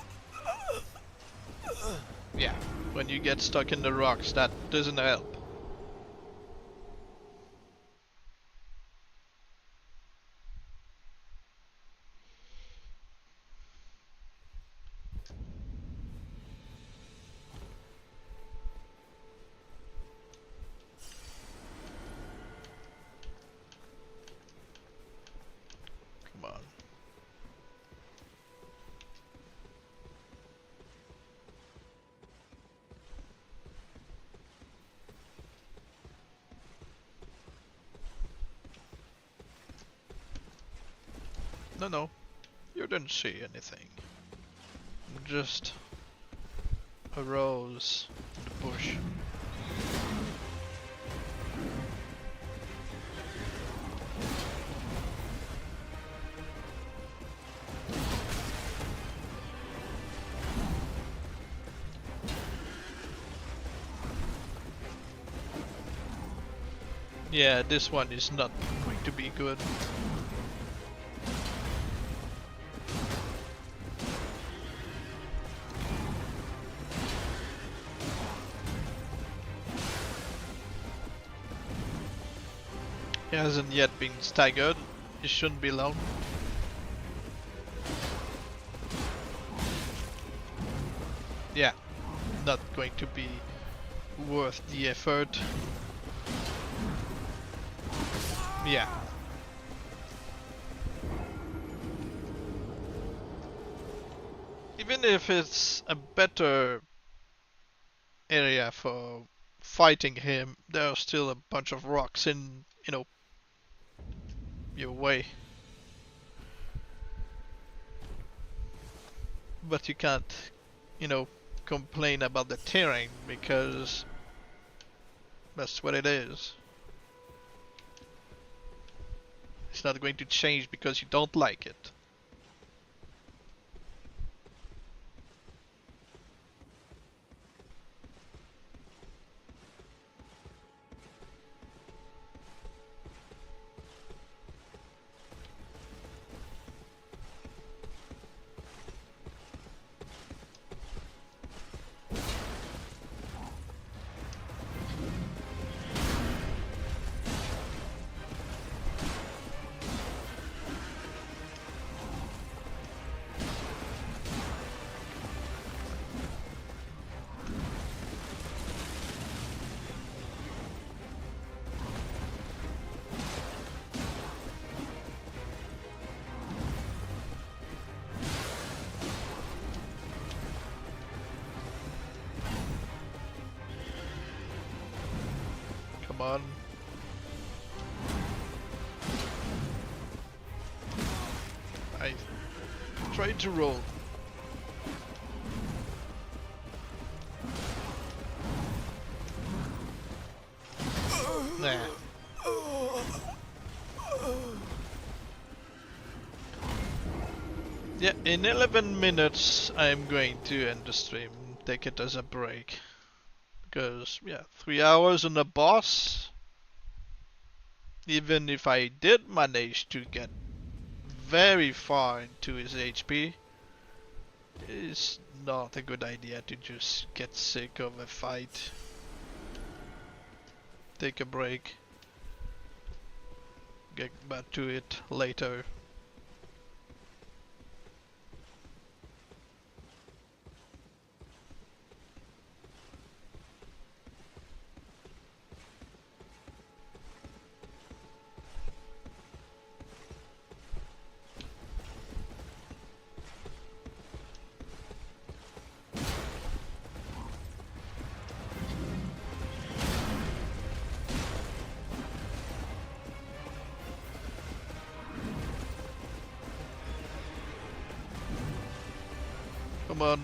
Speaker 1: Yeah, when you get stuck in the rocks, that doesn't help. Come on. No, you didn't see anything. Just a rose in the bush. Yeah, this one is not going to be good. He hasn't yet been staggered. It shouldn't be long. Yeah, not going to be worth the effort. Yeah. Even if it's a better area for fighting him, there are still a bunch of rocks in, your way. But you can't, complain about the terrain because that's what it is. It's not going to change because you don't like it. Come on. I tried to roll. Nah. Yeah, in 11 minutes I'm going to end the stream. Take it as a break. Because, yeah, 3 hours on a boss. Even if I did manage to get very far into his HP, it's not a good idea to just get sick of a fight. Take a break. Get back to it later. Come on.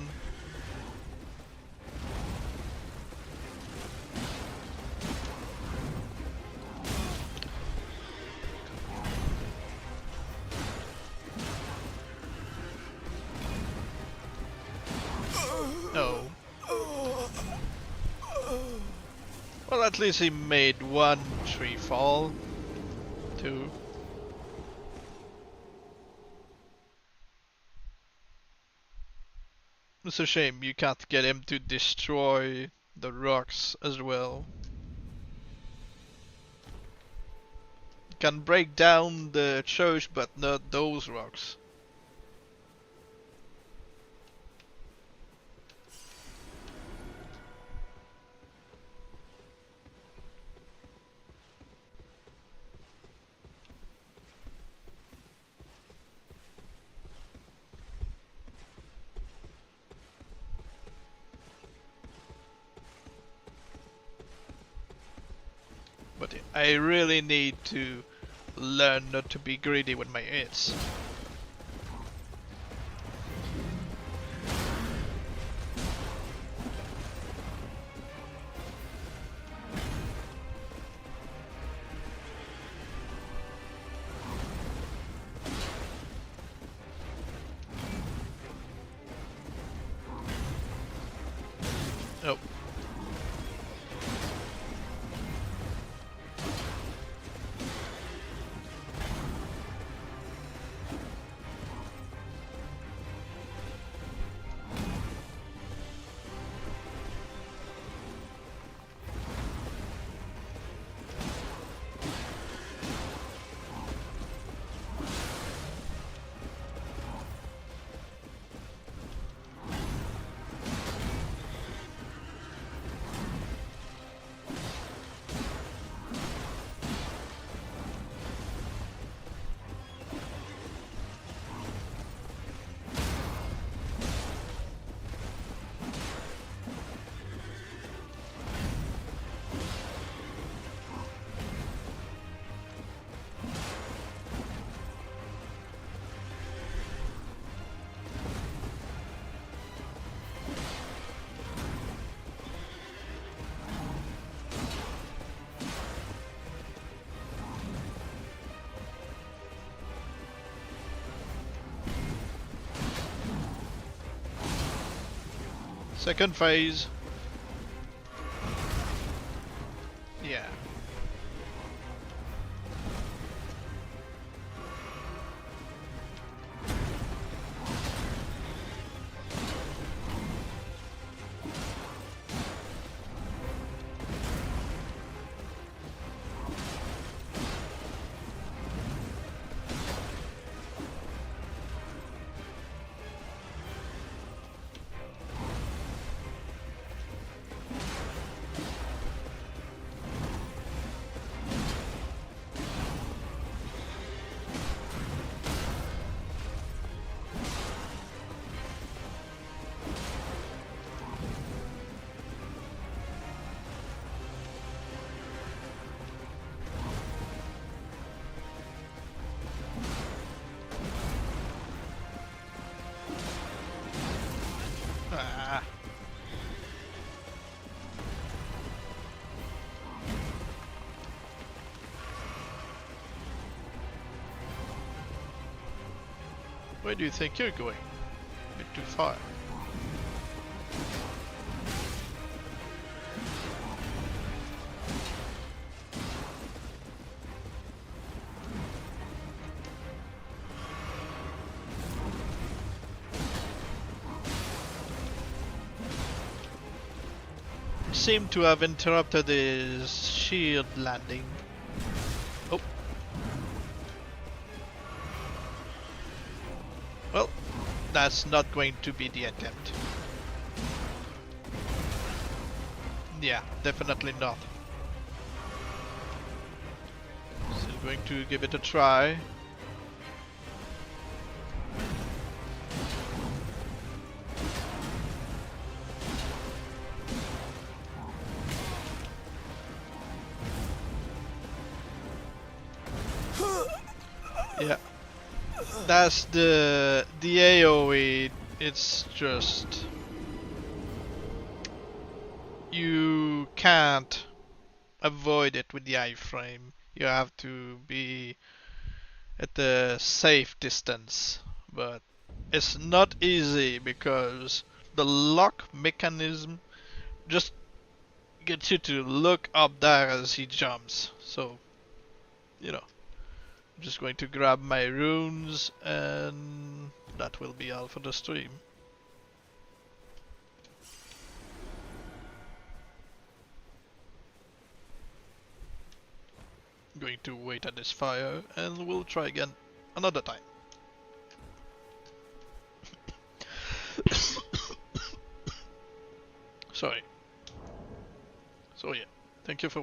Speaker 1: No. Well, at least he made one tree fall. Two. It's a shame you can't get him to destroy the rocks as well. You can break down the church, but not those rocks. But I really need to learn not to be greedy with my hits. Oh. Second phase. Yeah. Ah. Where do you think you're going? A bit too far. Seem to have interrupted his shield landing. Oh. Well, that's not going to be the attempt. Yeah, definitely not. Still going to give it a try. Yeah. That's the AoE. It's just you can't avoid it with the iframe. You have to be at a safe distance, but it's not easy because the lock mechanism just gets you to look up there as he jumps. So, you know, I'm just going to grab my runes and that will be all for the stream. Going to wait at this fire and we'll try again another time. Sorry. So yeah, thank you for